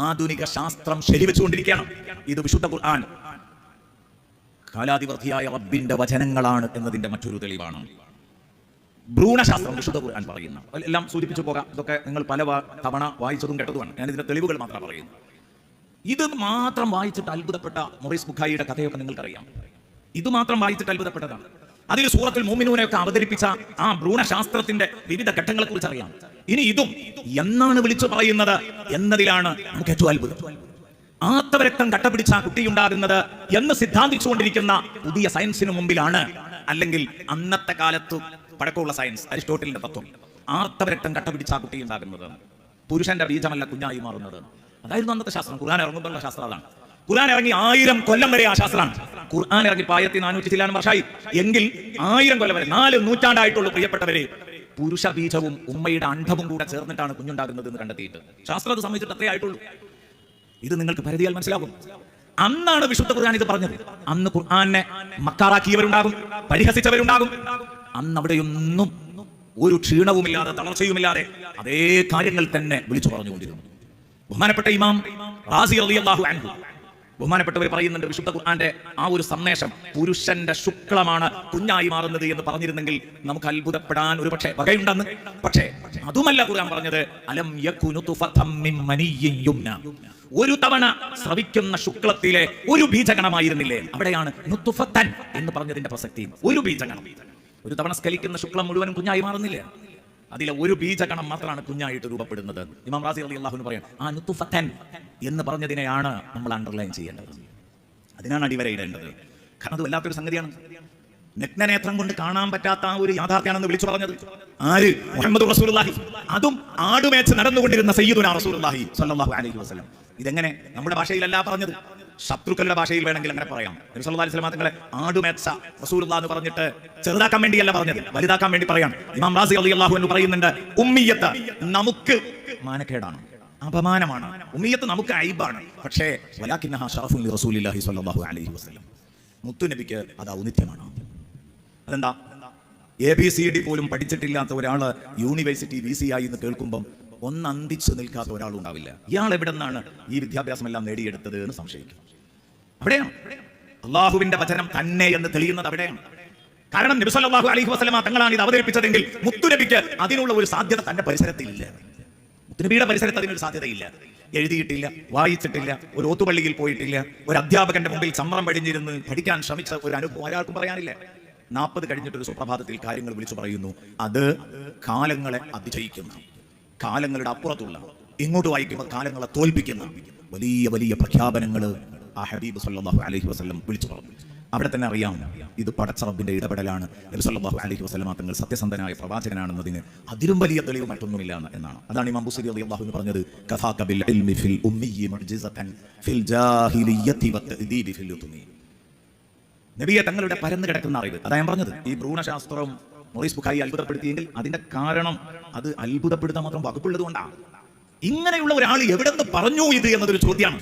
ആധുനിക ശാസ്ത്രം ശരിവെച്ചുകൊണ്ടിരിക്കുകയാണ്. ഇത് വിശുദ്ധ ഖുർആൻ കാലാതിവർത്തിയായ റബ്ബിന്റെ വചനങ്ങളാണ് എന്നതിന്റെ മറ്റൊരു തെളിവാണ്. ഭ്രൂണശാസ്ത്രം വിശുദ്ധ ഖുർആൻ പറയുന്ന എല്ലാം സൂചിപ്പിച്ചു പോകാം. ഇതൊക്കെ നിങ്ങൾ പല തവണ വായിച്ചതും കേട്ടതുമാണ്. ഞാൻ ഇതിന്റെ തെളിവുകൾ മാത്രം പറയുന്നു. ഇത് മാത്രം വായിച്ചിട്ട് അത്ഭുതപ്പെട്ട മൊറീസ് ബുഖാരിയുടെ കഥയൊക്കെ നിങ്ങൾക്കറിയാം. ഇത് മാത്രം വായിച്ചിട്ട് അത്ഭുതപ്പെട്ടതാണ്. അതിൽ സൂറത്തുൽ മുഅ്മിനൂനൊക്കെ അവതരിപ്പിച്ച ആ ഭ്രൂണശാസ്ത്രത്തിന്റെ വിവിധ ഘട്ടങ്ങളെ കുറിച്ച് അറിയാം. ഇനി ഇതും എന്നാണ് വിളിച്ചു പറയുന്നത് എന്നതിലാണ് നമുക്ക് ഏറ്റവും അത്ഭുതം. ആർത്തവരക്തം കട്ടപിടിച്ച കുട്ടിയുണ്ടാകുന്നത് എന്ന് സിദ്ധാന്തിച്ചുകൊണ്ടിരിക്കുന്ന പുതിയ സയൻസിന് മുമ്പിലാണ്, അല്ലെങ്കിൽ അന്നത്തെ കാലത്ത് പഴക്കമുള്ള സയൻസ് അരിസ്റ്റോട്ടലിന്റെ തത്വം, ആർത്തവരക്തം കട്ടപിടിച്ച കുട്ടി ഉണ്ടാകുന്നത് പുരുഷന്റെ ബീജമല്ല കുഞ്ഞായി മാറുന്നത്. അതായിരുന്നു അന്നത്തെ ശാസ്ത്രം. ഖുർആൻ ഇറങ്ങുമ്പോഴുള്ള ശാസ്ത്രം അതാണ്. ഖുർആൻ ഇറങ്ങി 1000 കൊല്ലം വരെ ആ ശാസ്ത്രമാണ്. ഖുർആൻ ഇറങ്ങി 1400 ചില്ലാനും വർഷമായി എങ്കിൽ 1000 കൊല്ലം വരെ 4 നൂറ്റാണ്ടായിട്ടുള്ളൂ പ്രിയപ്പെട്ടവരെ. പുരുഷ ബീജവും ഉമ്മയുടെ അണ്ഡവും കൂടെ ചേർന്നിട്ടാണ് കുഞ്ഞുണ്ടാകുന്നത് എന്ന് കണ്ടെത്തിയിട്ട് ശാസ്ത്രം അത് സംബന്ധിച്ചിട്ട് അത്രേ ആയിട്ടുള്ളൂ. ഇത് നിങ്ങൾക്ക് പരിധിയാൽ മനസ്സിലാകും. അന്നാണ് വിശുദ്ധ ഖുർആൻ ഇത് പറഞ്ഞത്. അന്ന് ഖുർആനെ മക്കാറാക്കിയവരുണ്ടാകും, പരിഹസിച്ചവരുണ്ടാകും. അന്ന് അവിടെയൊന്നും ഒരു ക്ഷീണവുമില്ലാതെ തളർച്ചയുമില്ലാതെ അതേ കാര്യങ്ങൾ തന്നെ വിളിച്ചു പറഞ്ഞുകൊണ്ടിരുന്നു. ബഹുമാനപ്പെട്ട ഇമാം റാസി റളിയല്ലാഹു അൻഹു, ബഹുമാനപ്പെട്ടവർ പറയുന്നുണ്ട്, വിശുദ്ധ ഖുർആന്റെ ആ ഒരു സന്ദേശം പുരുഷന്റെ ശുക്ലമാണ് കുഞ്ഞായി മാറുന്നത് എന്ന് പറഞ്ഞിരുന്നെങ്കിൽ നമുക്ക് അത്ഭുതപ്പെടാൻ ഒരു പക്ഷേ വകയുണ്ടെന്ന്. പക്ഷേ അതുമല്ല ഖുർആൻ പറഞ്ഞത്. അലം യകുനു തുഫതം മിൻ മനിയ്യിൻ യുംന, ഒരു തവണ സ്രവിക്കുന്ന ശുക്ലത്തിലെ ഒരു ബീജഗണമായിരുന്നില്ലേ? അവിടെയാണ് നുതുഫതൻ എന്ന് പറഞ്ഞതിന്റെ പ്രസക്തി. ഒരു ബീജഗണം, ഒരു തവണ സ്കലിക്കുന്ന ശുക്ലം മുഴുവനും കുഞ്ഞായി മാറുന്നില്ല. അതിലെ ഒരു ബീജഗണം മാത്രമാണ് കുഞ്ഞായിട്ട് രൂപപ്പെടുന്നത്. ഇമാം റാസി റളിയല്ലാഹു അൻഹു പറയാം, ആ നുതുഫതൻ എന്ന് പറഞ്ഞതിനെയാണ് നമ്മൾ അണ്ടർലൈൻ ചെയ്യേണ്ടത്. അതിനാണ് അടിവരയിടേണ്ടത്. കാരണം അത് വല്ലാത്തൊരു സംഗതിയാണ്. നഗ്നനേത്രം കൊണ്ട് കാണാൻ പറ്റാത്ത ആ ഒരു യാഥാർത്ഥ്യമാണെന്ന് വിളിച്ചു പറഞ്ഞത് ആര്? മുഹമ്മദ് റസൂലുള്ളാഹി. അതും ആടുമേച്ച് നടന്നുകൊണ്ടിരുന്ന സയ്യിദുനാ റസൂലുള്ളാഹി സ്വല്ലല്ലാഹു അലൈഹി വസല്ലം. ഇതെങ്ങനെ നമ്മുടെ ഭാഷയിലല്ല പറഞ്ഞത്, ശത്രുക്കളുടെ ഭാഷയിൽ വേണമെങ്കിൽ അങ്ങനെ പറയാം. നബി സല്ലല്ലാഹു അലൈഹി വസല്ലം തങ്ങളെ ആടുമേച്ച റസൂലുള്ളാഹി എന്ന് പറഞ്ഞിട്ട് ചെറുതാക്കാൻ വേണ്ടിയല്ല പറഞ്ഞത്, വലുതാക്കാൻ വേണ്ടി പറയാം. ഇമാം റാസി റളിയല്ലാഹു അൻഹു പറയുന്നുണ്ട്, ഉമ്മിയത്ത് നമുക്ക് മാനക്കേടാണ്, അപമാനമാണ്. ഉമ്മിയത്ത് നമുക്ക് ഐബാണ്. പക്ഷേ വലാകിന്നഹാ ശറഫുൻ ലിറസൂലില്ലാഹി സ്വല്ലല്ലാഹു അലൈഹി വസല്ലം, മുത്തുനബിക്ക് അത് ഔന്നിത്യമാണ്. അതെന്താ? ABCD പോലും പഠിച്ചിട്ടില്ലാത്ത ഒരാള് യൂണിവേഴ്സിറ്റി VC ആയി എന്ന് കേൾക്കുമ്പം ഒന്ന് അന്തിച്ചു നിൽക്കാത്ത ഒരാളുണ്ടാവില്ല. ഇയാൾ എവിടെ നിന്നാണ് ഈ വിദ്യാഭ്യാസം എല്ലാം നേടിയെടുത്തത് എന്ന് സംശയിക്കും. അവിടെയാണ് അള്ളാഹുവിന്റെ വചനം തന്നെ എന്ന് തെളിയുന്നത്. അവിടെയാണ്. കാരണം നബി സല്ലല്ലാഹു അലൈഹി വസല്ലമ തങ്ങളാണ് ഇത് അവതരിപ്പിച്ചതെങ്കിൽ മുത്തുനബിക്ക് അതിനുള്ള ഒരു സാധ്യത തന്റെ പരിസരത്തിലില്ല. മുത്തുനബിയുടെ പരിസരത്ത് അതിനൊരു സാധ്യതയില്ല. എഴുതിയിട്ടില്ല, വായിച്ചിട്ടില്ല, ഒരു ഓത്തുപള്ളിയിൽ പോയിട്ടില്ല, ഒരു അധ്യാപകന്റെ മുമ്പിൽ ചമ്രം പടിഞ്ഞിരുന്ന് പഠിക്കാൻ ശ്രമിച്ച ഒരു അനുഭവം ഒരാൾക്കും പറയാനില്ല. 40 കഴിഞ്ഞിട്ടൊരു സുപ്രഭാതത്തിൽ കാര്യങ്ങൾ വിളിച്ചു പറയുന്നു. അത് കാലങ്ങളെ അതിജയിക്കുന്ന, കാലങ്ങളുടെ അപ്പുറത്തുള്ള, ഇങ്ങോട്ട് വായിക്കുമ്പോൾ കാലങ്ങളെ തോൽപ്പിക്കുന്ന വലിയ വലിയ പ്രഖ്യാപനങ്ങൾ ആ ഹബീബ് സല്ലല്ലാഹു അലൈഹി വസല്ലം വിളിച്ചു പറഞ്ഞു. അവിടെ തന്നെ അറിയാം ഇത് പടച്ച റബ്ബിന്റെ ഇടപെടലാണ്. നബി സല്ലല്ലാഹു അലൈഹി വസല്ലം തങ്ങൾ സത്യസന്ധനായ പ്രവാചകനാണെന്നതിന് അതിലും വലിയ തെളിവ് മറ്റൊന്നുമില്ല എന്നാണ്. അതാണ് ഇമാം ബുസ്രി റളിയല്ലാഹു അൻഹു പറഞ്ഞത്, കഫാക ബിൽ ഇൽമി ഫിൽ ഉമ്മിയ്യി മുഅ്ജിസതൻ ഫിൽ ജാഹിലിയ്യതി വതഅദീബി ഫിൽ യുത്മി. നബിയെ തങ്ങളുടെ പരന്നു കിടക്കുന്ന അറിവ്, അതാ ഞാൻ പറഞ്ഞത്. ഈ ഭ്രൂണശാസ്ത്രം മൊറീസ് ബുഖാരി അത്ഭുതപ്പെടുത്തിയെങ്കിൽ അതിന്റെ കാരണം അത് അത്ഭുതപ്പെടുത്താൻ മാത്രം വകുപ്പുള്ളത് കൊണ്ടാണ്. ഇങ്ങനെയുള്ള ഒരാൾ എവിടെ നിന്ന് പറഞ്ഞു ഇത് എന്നതൊരു ചോദ്യമാണ്.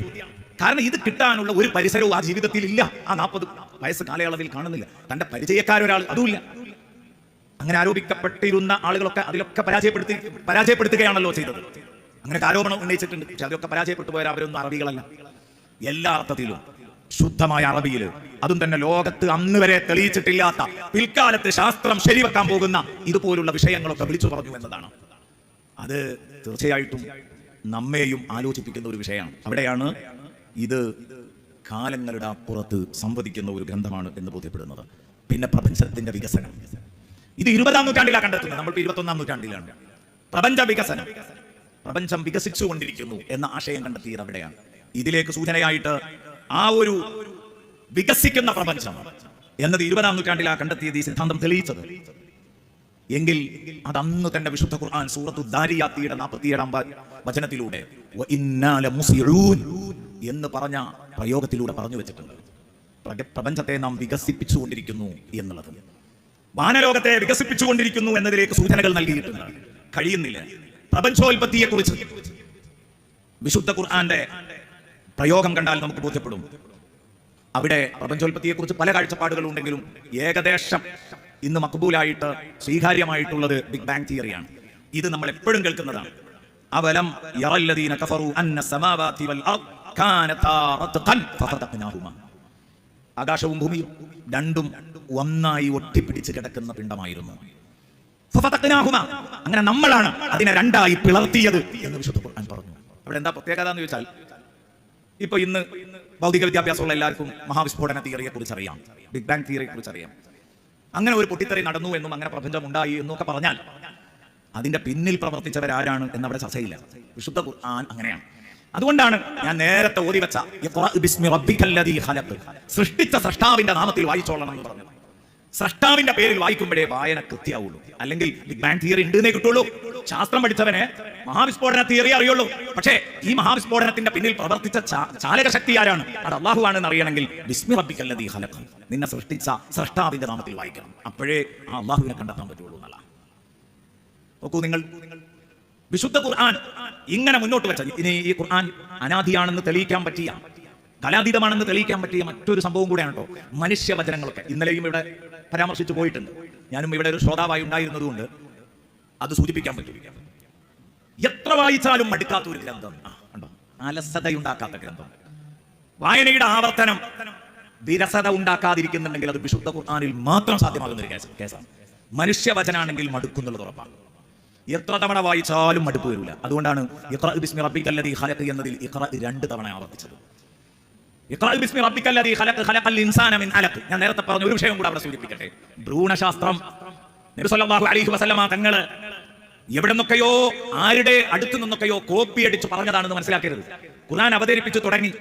കാരണം ഇത് കിട്ടാനുള്ള ഒരു പരിസരവും ആ ജീവിതത്തിൽ ഇല്ല. ആ 40 വയസ്സ് കാലയളവിൽ കാണുന്നില്ല. തന്റെ പരിചയക്കാരൊരാൾ അതുമില്ല. അങ്ങനെ ആരോപിക്കപ്പെട്ടിരുന്ന ആളുകളൊക്കെ അതിലൊക്കെ പരാജയപ്പെടുത്തുകയാണല്ലോ ചെയ്തത്. അങ്ങനെ ആരോപണം ഉന്നയിച്ചിട്ടുണ്ട്. പക്ഷെ അതിലൊക്കെ പരാജയപ്പെട്ടു പോയാൽ അവരൊന്നും അറബികളല്ല. എല്ലാ അർത്ഥത്തിലും ശുദ്ധമായ അറബിയിൽ, അതും തന്നെ ലോകത്ത് അന്ന് വരെ തെളിയിച്ചിട്ടില്ലാത്ത, പിൽക്കാലത്ത് ശാസ്ത്രം ശരിവെക്കാൻ പോകുന്ന ഇതുപോലുള്ള വിഷയങ്ങളൊക്കെ വിളിച്ചു പറഞ്ഞു എന്നതാണ്. അത് തീർച്ചയായിട്ടും നമ്മെയും ആലോചിപ്പിക്കുന്ന ഒരു വിഷയമാണ്. അവിടെയാണ് ഇത് കാലങ്ങളുടെ അപ്പുറത്ത് സംവദിക്കുന്ന ഒരു ഗ്രന്ഥമാണ് എന്ന് ബോധ്യപ്പെടുന്നത്. പിന്നെ പ്രപഞ്ചത്തിന്റെ വികസനം, ഇത് 20-ാം നൂറ്റാണ്ടിലാണ് കണ്ടെത്തുന്നത്. നമ്മൾ 21-ാം നൂറ്റാണ്ടിലാണ്. പ്രപഞ്ച വികസനം, പ്രപഞ്ചം വികസിച്ചുകൊണ്ടിരിക്കുന്നു എന്ന ആശയം കണ്ടെത്തിയത് അവിടെയാണ്. ഇതിലേക്ക് സൂചനയായിട്ട് ആ ഒരു വികസിക്കുന്ന പ്രപഞ്ചം എന്നത് 20-ാം നൂറ്റാണ്ടിലാണ് കണ്ടെത്തിയത്, ഈ സിദ്ധാന്തം തെളിയിച്ചത്. എങ്കിൽ അത് അന്ന് തന്നെ വിശുദ്ധ ഖുർആൻ സൂറത്തു ദാരിയാത്തിയുടെ 47-ാം വചനത്തിലൂടെ വഇന്നാ ലമുസിഊൻ എന്ന് പറഞ്ഞ പ്രയോഗത്തിലൂടെ പറഞ്ഞു വെച്ചിട്ടുണ്ട്. പ്രപഞ്ചത്തെ നാം വികസിപ്പിച്ചുകൊണ്ടിരിക്കുന്നു എന്നുള്ളത്. വാനലോകത്തെ വികസിപ്പിച്ചുകൊണ്ടിരിക്കുന്നു എന്നതിലേക്ക് സൂചനകൾ നൽകിയിട്ടുണ്ട്. കഴിയുന്നില്ല. പ്രപഞ്ചോൽപത്തിയെക്കുറിച്ച് വിശുദ്ധ ഖുർആന്റെ പ്രയോഗം കണ്ടാൽ നമുക്ക് ബോധ്യപ്പെടും. അവിടെ പ്രപഞ്ചോൽപത്തിയെക്കുറിച്ച് പല കാഴ്ചപ്പാടുകളുണ്ടെങ്കിലും ഏകദേശം ഇന്ന് മഖ്ബൂലായിട്ട് സ്വീകാര്യമായിട്ടുള്ളത് ബിഗ് ബാങ് തിയറിയാണ്. ഇത് നമ്മൾ എപ്പോഴും കേൾക്കുന്നതാണ്. അവലം യറല്ലദീന കഫറു അന്ന സമാവാതി വൽ അർദ് കാനതാ റത്ഖൻ ഫഫതഖ്നാഹുമാ. ആകാശവും ഭൂമിയും രണ്ടും ഒന്നായി ഒട്ടിപ്പിടിച്ച് കിടക്കുന്ന പിണ്ഡമായിരുന്നു. ഫഫതഖ്നാഹുമാ, അങ്ങനെ നമ്മളാണ് അതിനെ രണ്ടായി പിളർത്തിയത് എന്ന് വിശുദ്ധ ഖുർആൻ പറഞ്ഞു. അവിടെ എന്താ പ്രത്യേകത എന്ന് ചോദിച്ചാൽ, ഇപ്പൊ ഇന്ന് ഭൗതിക വിദ്യാഭ്യാസമുള്ള എല്ലാവർക്കും മഹാവിസ്ഫോടന തിയറിയെ കുറിച്ച് അറിയാം, ബിഗ് ബാങ് തിയറിയെ കുറിച്ച് അറിയാം. അങ്ങനെ ഒരു പൊട്ടിത്തെറി നടന്നു എന്നും അങ്ങനെ പ്രപഞ്ചം ഉണ്ടായി എന്നൊക്കെ പറഞ്ഞാൽ അതിന്റെ പിന്നിൽ പ്രവർത്തിച്ചവരാരാണ് എന്നവിടെ ചർച്ചയില്ല. വിശുദ്ധ ഖുർആൻ അങ്ങനെയാണ്. അതുകൊണ്ടാണ് ഞാൻ നേരത്തെ ഓതി വെച്ച സൃഷ്ടിച്ച സൃഷ്ടാവിന്റെ നാമത്തിൽ വായിച്ചോളണം എന്ന് പറഞ്ഞത്. സൃഷ്ടാവിന്റെ പേരിൽ വായിക്കുമ്പോഴേ വായന കൃത്യമാവുള്ളൂ. അല്ലെങ്കിൽ ബിഗ് ബാങ് തിയറി ഉണ്ടെന്നേ കിട്ടുള്ളൂ. ശാസ്ത്രം പഠിച്ചവനെ മഹാവിസ്ഫോടന തിയറി അറിയുള്ളൂ. പക്ഷേ ഈ മഹാവിസ്ഫോടനത്തിന്റെ പിന്നിൽ പ്രവർത്തിച്ച ചാലക ശക്തി ആരാണ്, അത് അള്ളാഹു ആണെന്ന് അറിയണമെങ്കിൽ ബിസ്മി റബ്ബിക്കല്ലദീ ഖലഖ്, നിന്നെ സൃഷ്ടിച്ച സൃഷ്ടാവിന്റെ നാമത്തിൽ വായിക്കണം. അപ്പോഴേ ആ അള്ളാഹുവിനെ കണ്ടെത്താൻ പറ്റുള്ളൂ എന്നല്ല. നോക്കൂ നിങ്ങൾ, വിശുദ്ധ ഖുർആൻ ഇങ്ങനെ മുന്നോട്ട് വെച്ച, ഇനി ഈ ഖുർആൻ അനാദിയാണെന്ന് തെളിയിക്കാൻ പറ്റിയ, കലാതീതമാണെന്ന് തെളിയിക്കാൻ പറ്റിയ മറ്റൊരു സംഭവം കൂടെയാണ് കേട്ടോ മനുഷ്യവചനങ്ങളൊക്കെ. ഇന്നലെയും ഇവിടെ പരാമർശിച്ചു പോയിട്ടുണ്ട്. ഞാനും ഇവിടെ ഒരു ശ്രോതാവായി ഉണ്ടായിരുന്നതുകൊണ്ട് അത് സൂചിപ്പിക്കാൻ പറ്റും. എത്ര വായിച്ചാലും മടുക്കാത്ത ഒരു ഗ്രന്ഥം, അലസതയുണ്ടാക്കാത്ത ഗ്രന്ഥം. വായനയുടെ ആവർത്തനം വിരസത ഉണ്ടാക്കാതിരിക്കുന്നുണ്ടെങ്കിൽ അത് വിശുദ്ധ ഖുർആനിൽ മാത്രം സാധ്യമാകുന്ന ഒരു കേസാണ്. മനുഷ്യവചനാണെങ്കിൽ മടുക്കുന്നുള്ളത് ഉറപ്പാണ്. എത്ര തവണ വായിച്ചാലും മടുപ്പ് വരില്ല. അതുകൊണ്ടാണ് ഇഖ്റ ബിസ്മി റബ്ബിക്കല്ലദീ ഖലഖ് എന്നതിൽ ഇഖ്റ 2 തവണ ആവർത്തിച്ചത്. ഇഖ്റ ബിസ്മി റബ്ബിക്കല്ലദീ ഖലഖ് ഖലഖൽ ഇൻസാന മിൻ അലഖ്. ഞാൻ നേരത്തെ പറഞ്ഞ ഒരു വിഷയം കൂടെ അവിടെ സൂചിപ്പിക്കട്ടെ. ഭ്രൂണശാസ്ത്രം നബി സല്ലല്ലാഹു അലൈഹി വസല്ലമ തങ്ങൾ എവിടെ നിന്നൊക്കെയോ ആരുടെ അടുത്തു നിന്നൊക്കെയോ കോപ്പി അടിച്ച് പറഞ്ഞതാണെന്ന് മനസ്സിലാക്കരുത്. ഖുർആൻ അവതരിപ്പിച്ചു തുടങ്ങി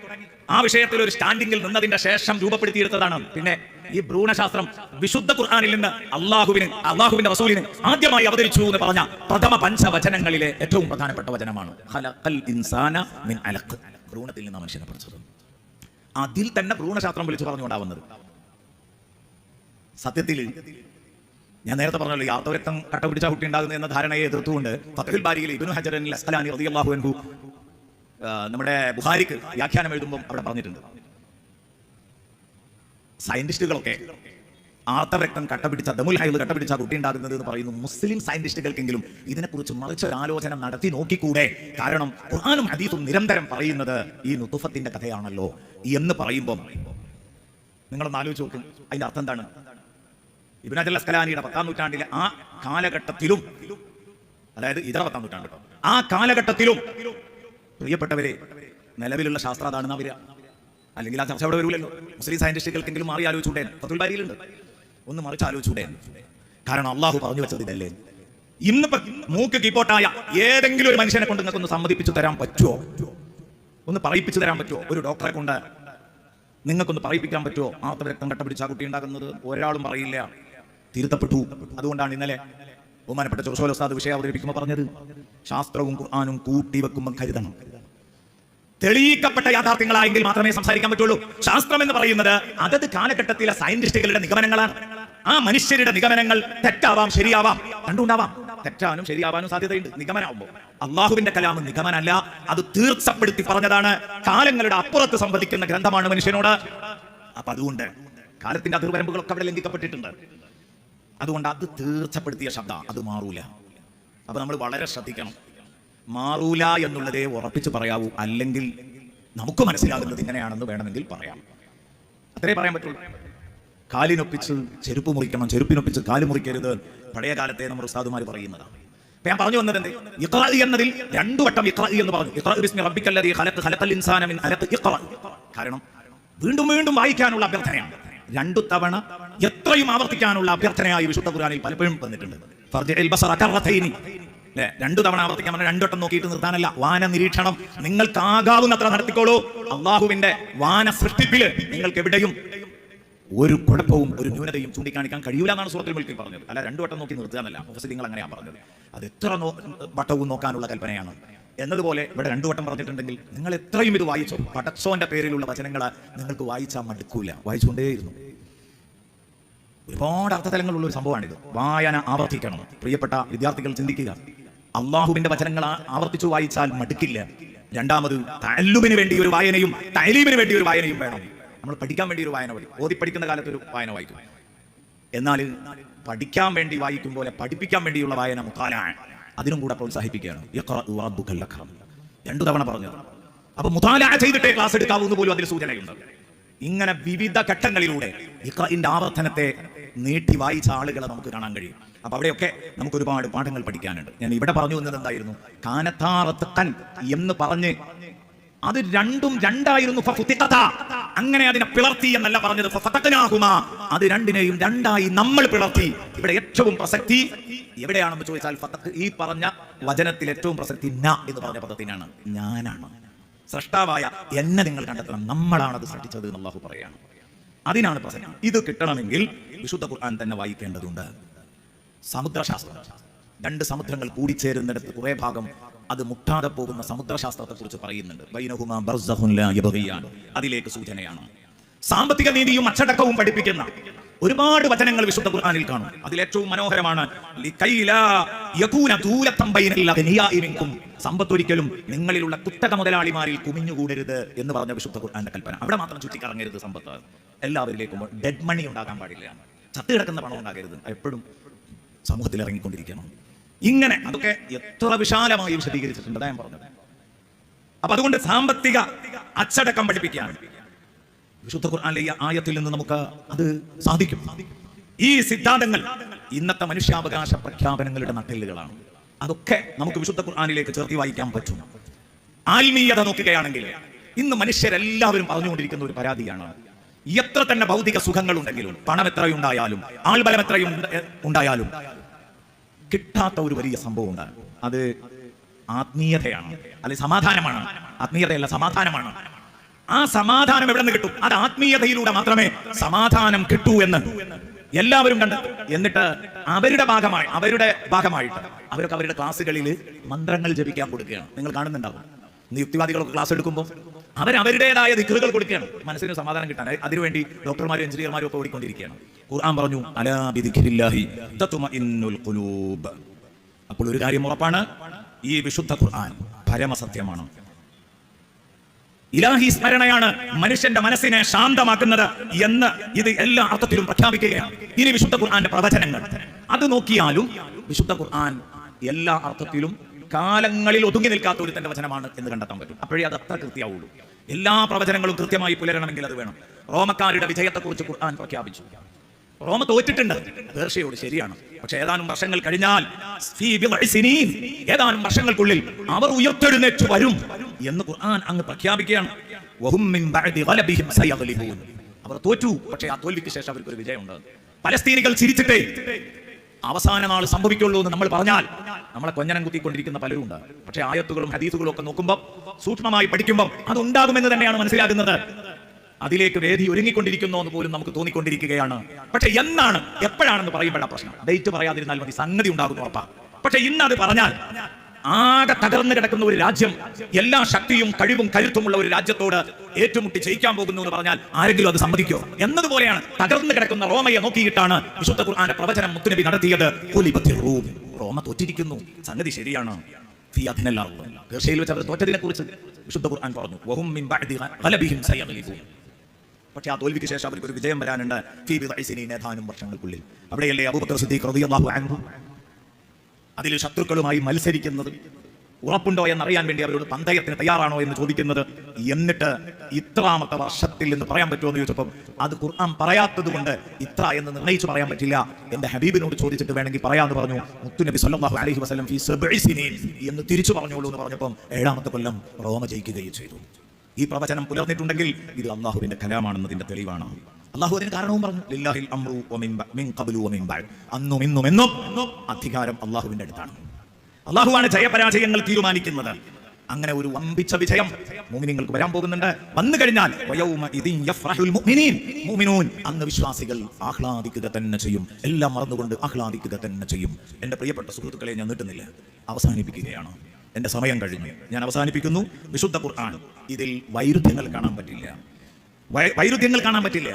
ആ വിഷയത്തിൽ ഒരു സ്റ്റാൻഡിങ്ങിൽ നിന്നതിന്റെ ശേഷം രൂപപ്പെടുത്തിയെടുത്തതാണ്. പിന്നെ ഈ ഭ്രൂണശാസ്ത്രം വിശുദ്ധ ഖുർആനിൽ നിന്ന് അള്ളാഹുവിന്റെ റസൂലിന് ആദ്യമായി അവതരിച്ചു എന്ന് പറഞ്ഞ പ്രഥമ പഞ്ചവചനങ്ങളിലെ ഏറ്റവും പ്രധാനപ്പെട്ട വചനമാണ് ഖലഖൽ ഇൻസാന മിൻ അലഖ്. ഭ്രൂണത്തിൽ നിന്ന് മനുഷ്യനെ പഠിച്ചത്. അതിൽ തന്നെ ഭ്രൂണശാസ്ത്രം വിളിച്ചു പറഞ്ഞുകൊണ്ടാവുന്നത്. സത്യത്തിൽ ഞാൻ നേരത്തെ പറഞ്ഞല്ലോ, ഈ ആർത്തവരക്തം കട്ട പിടിച്ച കുട്ടി ഉണ്ടാകുന്നത് എന്ന ധാരണയെ എതിർത്തുകൊണ്ട് ഫത്ഹുൽ ബാരിയിൽ ഇബ്നു ഹജർ അൽ അസ്ഖലാനി റളിയല്ലാഹു അൻഹു നമ്മുടെ ബുഖാരിക്ക് വ്യാഖ്യാനം എഴുതുമ്പോൾ അവിടെ പറഞ്ഞിട്ടുണ്ട്, സയന്റിസ്റ്റുകളൊക്കെ ആർത്തവരക്തം കട്ടപിടിച്ച ദമുൽ ഹൈദ് കട്ടപിടിച്ച കുട്ടി ഉണ്ടാകുന്നത് എന്ന് പറയുന്നു. മുസ്ലിം സയന്റിസ്റ്റുകൾക്കെങ്കിലും ഇതിനെക്കുറിച്ച് മറിച്ചൊരു ആലോചന നടത്തി നോക്കിക്കൂടെ? കാരണം ഖുർആനും ഹദീസും നിരന്തരം പറയുന്നത് ഈ നുതുഫത്തിന്റെ കഥയാണല്ലോ എന്ന് പറയുമ്പോൾ നിങ്ങളൊന്ന് ആലോചിച്ച് നോക്കും, അതിന്റെ അർത്ഥം എന്താണ്? ഇബ്നു ഹജർ അസ്ഖലാനിയുടെ 10-ാം നൂറ്റാണ്ടിലെ ആ കാലഘട്ടത്തിലും, അതായത് ഇതര 10-ാം നൂറ്റാണ്ട്, ആ കാലഘട്ടത്തിലും പ്രിയപ്പെട്ടവരെ നിലവിലുള്ള ശാസ്ത്രം അതാണെന്ന് വരിക. അല്ലെങ്കിൽ ആ ചർച്ച അവിടെ വരൂലല്ലോ. മുസ്ലിം സയന്റിസ്റ്റുകൾക്കെങ്കിലും മാറി ആലോചിച്ചൂടേ? ഫത്ഹുൽ ബാരിയിലുണ്ട്. ഒന്ന് മറിച്ച് ആലോചിച്ചൂടേ? കാരണം അള്ളാഹു പറഞ്ഞു വെച്ചത് ഇതല്ലേ. ഇന്നിപ്പോ മൂക്ക് കീപ്പോട്ടായ ഏതെങ്കിലും ഒരു മനുഷ്യനെ കൊണ്ട് നിങ്ങൾക്ക് ഒന്ന് സമ്മതിപ്പിച്ചു തരാൻ പറ്റുമോ? ഒന്ന് പറയിപ്പിച്ചു തരാൻ പറ്റുമോ? ഒരു ഡോക്ടറെ കൊണ്ട് നിങ്ങൾക്കൊന്ന് പറയിപ്പിക്കാൻ പറ്റുമോ ആർത്തവരക്തം കട്ടപിടിച്ച കുട്ടി ഉണ്ടാകുന്നത്? ഒരാളും പറയില്ല. തിരുത്തപ്പെട്ടു. അതുകൊണ്ടാണ് ഇന്നലെ ബഹുമാനപ്പെട്ട ജോസോൽ ഉസ്താദ് വിഷയം അവതരിപ്പിക്കുമ്പോൾ പറഞ്ഞത്, ശാസ്ത്രവും ഖുർആനും കൂട്ടിവെക്കുമ്പോൾ കരുതണം. തെളിയിക്കപ്പെട്ട യാഥാർത്ഥ്യങ്ങളായെങ്കിൽ മാത്രമേ സംസാരിക്കാൻ പറ്റുള്ളൂ. ശാസ്ത്രം എന്ന് പറയുന്നത് അതത് കാലഘട്ടത്തിലെ സയന്റിസ്റ്റുകളുടെ നിഗമനങ്ങളാണ്. ആ മനുഷ്യരുടെ നിഗമനങ്ങൾ തെറ്റാവാം, ശരിയാവാം, രണ്ടുണ്ടാവാം. തെറ്റാനും ശരിയാവാനും സാധ്യതയുണ്ട് നിഗമനാവുമ്പോൾ. അള്ളാഹുവിന്റെ കലാം നിഗമനല്ല, അത് തീർച്ചപ്പെടുത്തി പറഞ്ഞതാണ്. കാലങ്ങളുടെ അപ്പുറത്ത് സംവദിക്കുന്ന ഗ്രന്ഥമാണ് മനുഷ്യനോട്. അപ്പൊ അതുകൊണ്ട് കാലത്തിന്റെ അതിർവരമ്പുകളൊക്കെ അവിടെ ലംഘിക്കപ്പെട്ടിട്ടുണ്ട്. അതുകൊണ്ട് അത് തീർച്ചപ്പെടുത്തിയ ശബ്ദ അത് മാറൂല. അപ്പൊ നമ്മൾ വളരെ ശ്രദ്ധിക്കണം. മാറൂല എന്നുള്ളതേ ഉറപ്പിച്ച് പറയാവൂ. അല്ലെങ്കിൽ നമുക്ക് മനസ്സിലാകുന്നത് ഇങ്ങനെയാണെന്ന് വേണമെങ്കിൽ പറയാം. അത്രേ പറയാൻ പറ്റുള്ളൂ. കാലിനൊപ്പിച്ച് ചെരുപ്പ് മുറിക്കണം, ചെരുപ്പിനൊപ്പിച്ച് കാല് മുറിക്കരുത്. പഴയ കാലത്തെ നമ്മുടെ ഉസ്താദുമാർ പറയുന്നതാണ്. ഞാൻ പറഞ്ഞു വന്നത് എന്ത്? ഇഖ്റ എന്നതിൽ 2 വട്ടം ഇഖ്റ എന്ന് പറഞ്ഞു. ഇഖ്റ ബിസ്മി റബ്ബിക്കല്ലദീ ഖലഖ് ഖലഖൽ ഇൻസാന മിൻ അലഖ് ഇഖ്റ. കാരണം വീണ്ടും വീണ്ടും വായിക്കാനുള്ള അഭ്യർത്ഥനയാണ്. 2 തവണ എത്രയും ആവർത്തിക്കാനുള്ള അഭ്യർത്ഥനയായി വിശുദ്ധ ഖുർആനിൽ പലപ്പോഴും വന്നിട്ടുണ്ട്. ഫർജിഇൽ ബസറ കറതൈനി. 2 തവണ ആവർത്തിക്കാൻ പറഞ്ഞാൽ 2 വട്ടം നോക്കിയിട്ട് നിർത്താനല്ല. വാന നിരീക്ഷണം നിങ്ങൾക്കാകാവുന്നത്ര നടത്തിക്കോളൂ. അള്ളാഹുവിന്റെ വാന സൃഷ്ടിപ്പില് നിങ്ങൾക്ക് എവിടെയും ഒരു കുഴപ്പവും ഒരു ന്യൂനതയും ചൂണ്ടിക്കാണിക്കാൻ കഴിയൂല എന്നാണ് സൂറത്തുൽ മുൽക്കിൽ പറഞ്ഞത്. അല്ല 2 വട്ടം നോക്കി നിർത്തുക എന്നല്ല. മുഫസ്സിരീങ്ങൾ അങ്ങനെയാണ് പറഞ്ഞത്. അത് എത്ര വട്ടവും നോക്കാനുള്ള കൽപ്പനയാണ്. എന്നതുപോലെ ഇവിടെ 2 വട്ടം പറഞ്ഞിട്ടുണ്ടെങ്കിൽ നിങ്ങൾ എത്രയും ഇത് വായിച്ചോ. പടച്ചോന്റെ പേരിലുള്ള വചനങ്ങൾ നിങ്ങൾക്ക് വായിച്ചാൽ മടുക്കൂല, വായിച്ചുകൊണ്ടേയിരുന്നു. ഒരുപാട് അർത്ഥതലങ്ങളുള്ള ഒരു സംഭവമാണിത്. വായന ആവർത്തിക്കണം. പ്രിയപ്പെട്ട വിദ്യാർത്ഥികൾ ചിന്തിക്കുക, അള്ളാഹുവിന്റെ വചനങ്ങൾ ആവർത്തിച്ചു വായിച്ചാൽ മടുക്കില്ല. രണ്ടാമത് തഅല്ലുമിന് വേണ്ടി ഒരു വായനയും തഅലീമിന് വേണ്ടി ഒരു വായനയും വേണം. നമ്മൾ പഠിക്കാൻ വേണ്ടി ഒരു വായന വായിക്കും, ഓതി പഠിക്കുന്ന കാലത്ത് ഒരു വായന വായിക്കും. എന്നാൽ പഠിക്കാൻ വേണ്ടി വായിക്കും പോലെ പഠിപ്പിക്കാൻ വേണ്ടിയുള്ള വായന മുതാലഅ, അതിനും കൂടെ പ്രോത്സാഹിപ്പിക്കുകയാണ്. ഇഖ്റഉ വറബ്ബുക്കൽ അക്രം 2 തവണ പറഞ്ഞത്. അപ്പൊ മുതാലഅ ചെയ്തിട്ടേ ക്ലാസ് എടുക്കാവൂന്ന് പോലും അതിൽ സൂചനയുണ്ട്. ഇങ്ങനെ വിവിധ ഘട്ടങ്ങളിലൂടെ ഇഖ്റഇന്റെ ആവർത്തനത്തെ നീട്ടി വായിച്ച ആളുകളെ നമുക്ക് കാണാൻ കഴിയും. അപ്പൊ അവിടെയൊക്കെ നമുക്ക് ഒരുപാട് പാഠങ്ങൾ പഠിക്കാനുണ്ട്. ഞാൻ ഇവിടെ പറഞ്ഞു വന്നത് എന്തായിരുന്നു? കാനത്താറത്തൻ എന്ന് പറഞ്ഞ് അത് രണ്ടും രണ്ടായിരുന്നു. അങ്ങനെ അതിനെ പിളർത്തി എന്നല്ല പറഞ്ഞത്. അത് രണ്ടിനെയും രണ്ടായി നമ്മൾ പിളർത്തി. ഇവിടെ ഏറ്റവും പ്രസക്തി എവിടെയാണെന്ന് ചോദിച്ചാൽ ഈ പറഞ്ഞ വചനത്തിൽ ഏറ്റവും പ്രസക്തി ന എന്ന് പറഞ്ഞ പദത്തിനാണ്. ഞാനാണ് സൃഷ്ടാവായ എന്നെ നിങ്ങൾ കണ്ടെത്തണം, നമ്മളാണ് അത് സൃഷ്ടിച്ചത് എന്ന് അല്ലാഹു പറയാണ്. അതിനാണ് പ്രസക്തി. ഇത് കിട്ടണമെങ്കിൽ വിശുദ്ധ ഖുർആൻ തന്നെ വായിക്കേണ്ടതുണ്ട്. സമുദ്രശാസ്ത്രം, 2 സമുദ്രങ്ങൾ കൂടിച്ചേരുന്നിടത്ത് കുറെ ഭാഗം അത് മുട്ടാതെ പോകുന്ന സമുദ്രശാസ്ത്രത്തെ കുറിച്ച് പറയുന്നുണ്ട്. ബൈനഹുമാ ബർസഖുൻ ലാ യബ്ഗിയാൻ, അതിലേക്ക് സൂചനയാണ്. സാമ്പത്തിക നീതിയും അച്ചടക്കവും പഠിപ്പിക്കുന്ന ഒരുപാട് വചനങ്ങൾ വിശുദ്ധ ഖുർആനിൽ കാണും. അതിലേറ്റവും മനോഹരമാണ് സമ്പത്തൊരിക്കലും നിങ്ങളിലുള്ള കുത്തക മുതലാളിമാരിൽ കുമിഞ്ഞുകൂടരുത് എന്ന് പറഞ്ഞ വിശുദ്ധ ഖുർആന്റെ കൽപ്പന. അവിടെ മാത്രം ചുറ്റിക്കറങ്ങരുത് സമ്പത്ത്, എല്ലാവരിലേക്കും ഡെഡ് മണി ഉണ്ടാക്കാൻ പാടില്ല, ചത്തു കിടക്കുന്ന പണം ഉണ്ടാകരുത്, എപ്പോഴും സമൂഹത്തിൽ ഇറങ്ങിക്കൊണ്ടിരിക്കണം. ഇങ്ങനെ അതൊക്കെ എത്ര വിശാലമായി വിശദീകരിച്ചിട്ടുണ്ട്, ഞാൻ പറഞ്ഞത്. അപ്പൊ അതുകൊണ്ട് സാമ്പത്തിക അച്ചടക്കം പഠിപ്പിക്കാൻ വിശുദ്ധ ഖുർആനിലെ ഈ ആയത്തിൽ നിന്ന് നമുക്ക് അത് സാധിക്കും. ഈ സിദ്ധാന്തങ്ങൾ ഇന്നത്തെ മനുഷ്യാവകാശ പ്രഖ്യാപനങ്ങളുടെ നട്ടെല്ലുകളാണ്. അതൊക്കെ നമുക്ക് വിശുദ്ധ ഖുർആനിലേക്ക് ചേർത്തി വായിക്കാൻ പറ്റും. ആത്മീയത നോക്കുകയാണെങ്കിൽ ഇന്ന് മനുഷ്യരെല്ലാവരും പറഞ്ഞുകൊണ്ടിരിക്കുന്ന ഒരു പരാതിയാണ്, എത്ര തന്നെ ഭൗതിക സുഖങ്ങൾ ഉണ്ടെങ്കിലും, പണം എത്രയുണ്ടായാലും, ആൾബലം എത്രയുണ്ടായാലും കിട്ടാത്ത ഒരു വലിയ സംഭവമുണ്ട്. അത് ആത്മീയതയാണ്, അല്ലെ സമാധാനമാണ്. ആത്മീയതയല്ല, സമാധാനമാണ്. ആ സമാധാനം എവിടെ നിന്ന് കിട്ടും? അത് ആത്മീയതയിലൂടെ മാത്രമേ സമാധാനം കിട്ടൂ എന്ന് എല്ലാവരും കണ്ടെത്തും. എന്നിട്ട് അവരുടെ ഭാഗമായിട്ട് അവരൊക്കെ അവരുടെ ക്ലാസ്സുകളിൽ മന്ത്രങ്ങൾ ജപിക്കാൻ കൊടുക്കുകയാണ്. നിങ്ങൾ കാണുന്നുണ്ടാവും, യുക്തിവാദികളൊക്കെ ക്ലാസ് എടുക്കുമ്പോൾ അവരുടേതായ ദിക്റുകൾ കൊടുക്കുകയാണ്, മനസ്സിന് സമാധാനം കിട്ടാൻ. അതിനുവേണ്ടി ഡോക്ടർമാരും എഞ്ചിനീയർമാരും ഒക്കെ ഓടിക്കൊണ്ടിരിക്കുകയാണ്. ഖുർആൻ പറഞ്ഞു, അലാ ബിദിക്രില്ലാഹി തത്മഇന്നുൽ ഖുലൂബ്. അപ്പോൾ ഒരു കാര്യം ഉറപ്പാണ്, ഈ വിശുദ്ധ ഖുർആൻ പരമസത്യമാണ്. ഇലാഹി സ്മരണയാണ് മനുഷ്യന്റെ മനസ്സിനെ ശാന്തമാക്കുന്നത് എന്ന് ഇത് എല്ലാ അർത്ഥത്തിലും പ്രഖ്യാപിക്കുകയാണ്. ഇനി വിശുദ്ധ ഖുർആന്റെ പ്രവചനങ്ങൾ അത് നോക്കിയാലും വിശുദ്ധ ഖുർആൻ എല്ലാ അർത്ഥത്തിലും കാലങ്ങളിൽ ഒതുങ്ങി നിൽക്കാത്ത ഒരു തന്റെ വചനമാണ് എന്ന് കണ്ടെത്താൻ പറ്റും. അപ്പോഴേ അത് അത്ര കൃത്യമാവുള്ളൂ. എല്ലാ പ്രവചനങ്ങളും കൃത്യമായി പുലരണമെങ്കിൽ അത് വേണം. റോമക്കാരുടെ വിജയത്തെക്കുറിച്ച് ഖുർആൻ പ്രഖ്യാപിച്ചു. റോമ തോറ്റിട്ടുണ്ട് പേർഷ്യയോട്, ശരിയാണ്. പക്ഷെ ഏതാനും വർഷങ്ങൾ കഴിഞ്ഞാൽ, ഏതാനും വർഷങ്ങൾക്കുള്ളിൽ അവർ ഉയർത്തെഴുന്നേറ്റ് വരും എന്ന് ഖുർആൻ അങ്ങ് പ്രഖ്യാപിക്കുകയാണ്. അവർ തോറ്റു, പക്ഷേ ആ തോൽവിക്ക് ശേഷം അവർക്ക് ഒരു വിജയമുണ്ട്. പലസ്തീനികൾ ചിരിച്ചിട്ടേ അവസാന നാൾ സംഭവിക്കുള്ളൂ എന്ന് നമ്മൾ പറഞ്ഞാൽ നമ്മളെ കൊഞ്ഞനം കുത്തിക്കൊണ്ടിരിക്കുന്ന പലരും ഉണ്ട്. പക്ഷേ ആയത്തുകളും ഹദീസുകളും ഒക്കെ നോക്കുമ്പോൾ, സൂക്ഷ്മമായി പഠിക്കുമ്പോൾ അതുണ്ടാകുമെന്ന് തന്നെയാണ് മനസ്സിലാകുന്നത്. അതിലേക്ക് വേദി ഒരുങ്ങിക്കൊണ്ടിരിക്കുന്നു എന്ന് പോലും നമുക്ക് തോന്നിക്കൊണ്ടിരിക്കുകയാണ്. പക്ഷെ എന്നാണ്, എപ്പോഴാണെന്ന് പറയുമ്പോഴാണ് പ്രശ്നം. ഡേറ്റ് പറയാതിരുന്നാൽ മതി, സംഗതി ഉണ്ടാകുന്നു ഉറപ്പാ. പക്ഷെ ഇന്ന് അത് പറഞ്ഞാൽ ആകെ തകർന്നു കിടക്കുന്ന ഒരു രാജ്യം, എല്ലാ ശക്തിയും കഴിവും കരുത്തുമുള്ള ഒരു രാജ്യത്തോട് ഏറ്റുമുട്ടി ജയിക്കാൻ പോകുന്നു എന്ന് പറഞ്ഞാൽ ആരെങ്കിലും അത് സമ്മതിക്കോ? എന്നതുപോലെയാണ് തകർന്നു കിടക്കുന്ന റോമയെ നോക്കിയിട്ടാണ് വിശുദ്ധ ഖുർആന്റെ പ്രവചനം മുത്തുനബി നടത്തിയത്. റോമ തോറ്റിരിക്കുന്നു, സംഗതി ശരിയാണ്. പേർഷ്യയിൽ വെച്ച് അവർ തോറ്റതിനെ കുറിച്ച് വിശുദ്ധ ഖുർആൻ പറഞ്ഞു, പക്ഷേ ആ തോൽവിക്ക് ശേഷം അവർക്ക് ഒരു വിജയം വരാനുണ്ട്. ഏതാനും വർഷങ്ങൾക്കുള്ളിൽ. അവിടെയല്ലേ അബൂബക്കർ സിദ്ദീഖ് റളിയല്ലാഹു അൻഹു അതിൽ ശത്രുക്കളുമായി മത്സരിക്കുന്നത്? ഉറപ്പുണ്ടോ എന്നറിയാൻ വേണ്ടി അവരോട് പന്തയത്തിന് തയ്യാറാണോ എന്ന് ചോദിക്കുന്നത്. എന്നിട്ട് ഇത്രാമത്തെ വർഷത്തിൽ എന്ന് പറയാൻ പറ്റുമോ എന്ന് ചോദിച്ചപ്പോൾ അത് ഖുർആൻ പറയാത്തത് കൊണ്ട് ഇത്ര എന്ന് നിർണയിച്ചു പറയാൻ പറ്റില്ല, എന്റെ ഹബീബിനോട് ചോദിച്ചിട്ട് വേണമെങ്കിൽ പറയാമെന്ന് പറഞ്ഞു. മുത്തുനബി സല്ലല്ലാഹു അലൈഹി വസല്ലം ഫീ സബ്ഇ സിനീൻ എന്ന് തിരിച്ചു പറഞ്ഞോളൂ എന്ന് പറഞ്ഞപ്പം 7ാമത്തെ കൊല്ലം റോമ ജയിക്കുകയും ചെയ്തു. ഈ പ്രവചനം പുലർന്നിട്ടുണ്ടെങ്കിൽ ഇത് അള്ളാഹുവിന്റെ കലാമാണെന്നതിന്റെ തെളിവാണ്. അള്ളാഹു അതിന് കാരണവും പറഞ്ഞു, ലില്ലാഹിൽ അംറു വമിൻ ഖബ്ലു വമിൻ ബഅദ്. അന്നും ഇന്നും എന്നും അധികാരം അള്ളാഹുവിന്റെ അടുത്താണ്. അള്ളാഹുവാണ് ജയപരാജയങ്ങൾ തീരുമാനിക്കുന്നത്. അങ്ങനെ ഒരു വമ്പിച്ച വിജയം മുഅ്മിനീങ്ങൾക്ക് വരാൻ പോകുന്നുണ്ട്. വന്നു കഴിഞ്ഞാൽ അന്ന് വിശ്വാസികൾ ആഹ്ലാദിക്കുക തന്നെ ചെയ്യും. എല്ലാം മറന്നുകൊണ്ട് ആഹ്ലാദിക്കുക തന്നെ ചെയ്യും. എന്റെ പ്രിയപ്പെട്ട സുഹൃത്തുക്കളെ, ഞാൻ നീട്ടുന്നില്ല, അവസാനിപ്പിക്കുകയാണ്. എൻ്റെ സമയം കഴിഞ്ഞു, ഞാൻ അവസാനിപ്പിക്കുന്നു. വിശുദ്ധ ഖുർആൻ ഇതിൽ വൈരുദ്ധ്യങ്ങൾ കാണാൻ പറ്റില്ല, വൈരുദ്ധ്യങ്ങൾ കാണാൻ പറ്റില്ല.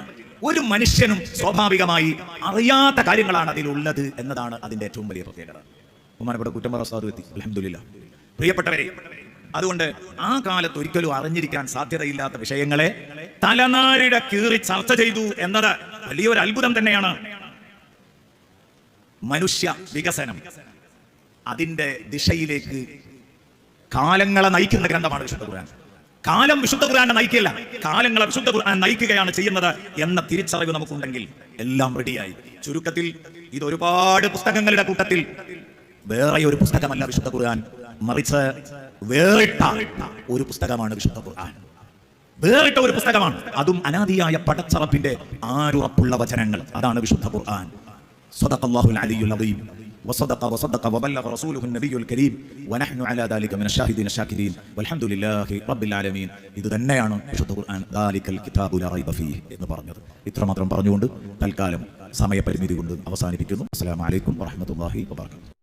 ഒരു മനുഷ്യനും സ്വാഭാവികമായി അറിയാത്ത കാര്യങ്ങളാണ് അതിലുള്ളത് എന്നതാണ് അതിൻ്റെ ഏറ്റവും വലിയ പ്രത്യേകത. ബഹുമാനപ്പെട്ട കുറ്റമ്പറ ഉസ്താദ് എത്തി, അൽഹംദുലില്ലാഹ്. പ്രിയപ്പെട്ടവരെ, അതുകൊണ്ട് ആ കാലത്ത് ഒരിക്കലും അറിഞ്ഞിരിക്കാൻ സാധ്യതയില്ലാത്ത വിഷയങ്ങളെ തലനാരിഴ കീറി ചർച്ച ചെയ്തു എന്നത് വലിയൊരു അത്ഭുതം തന്നെയാണ്. മനുഷ്യ വികസനം അതിൻ്റെ ദിശയിലേക്ക് കാലങ്ങളെ നയിക്കുന്ന ഗ്രന്ഥമാണ് വിശുദ്ധ ഖുർആൻ. കാലം വിശുദ്ധ ഖുർആനെ നയിക്കില്ല, കാലങ്ങളെ വിശുദ്ധ ഖുർആൻ നയിക്കുകയാണ് ചെയ്യുന്നത് എന്ന തിരിച്ചറിവ് നമുക്കുണ്ടെങ്കിൽ എല്ലാം റെഡിയായി. ചുരുക്കത്തിൽ ഇത് ഒരുപാട് പുസ്തകങ്ങളുടെ കൂട്ടത്തിൽ വേറെ ഒരു പുസ്തകമല്ല വിശുദ്ധ ഖുർആൻ, മറിച്ച് വേറിട്ട ഒരു പുസ്തകമാണ് വിശുദ്ധ ഖുർആൻ. വേറിട്ട ഒരു പുസ്തകമാണ്, അതും അനാദിയായ പടച്ചറപ്പിന്റെ ആരുറപ്പുള്ള വചനങ്ങൾ. അതാണ് വിശുദ്ധ ഖുർആൻ. സ്വദഖല്ലാഹുൽ അലിയ്യുൽ അദീം وصدق وبلغ رسوله النبي الكريم ونحن على ذلك من الشاهدين الشاكرين والحمد لله رب العالمين. ഇത് തന്നെയാണ് വിശുദ്ധ ഖുർആൻ ദാലിക്കൽ കിതാബു ലാ റൈബ ഫീഹി എന്ന് പറഞ്ഞത്. ഇത്രമാത്രം പറഞ്ഞുകൊണ്ട് തൽക്കാലം സമയപരിമിതി കൊണ്ട് അവസാനിപ്പിക്കുന്നു. അസ്സലാമു അലൈക്കും വറഹ്മത്തുള്ളാഹി വബറകാതുഹു.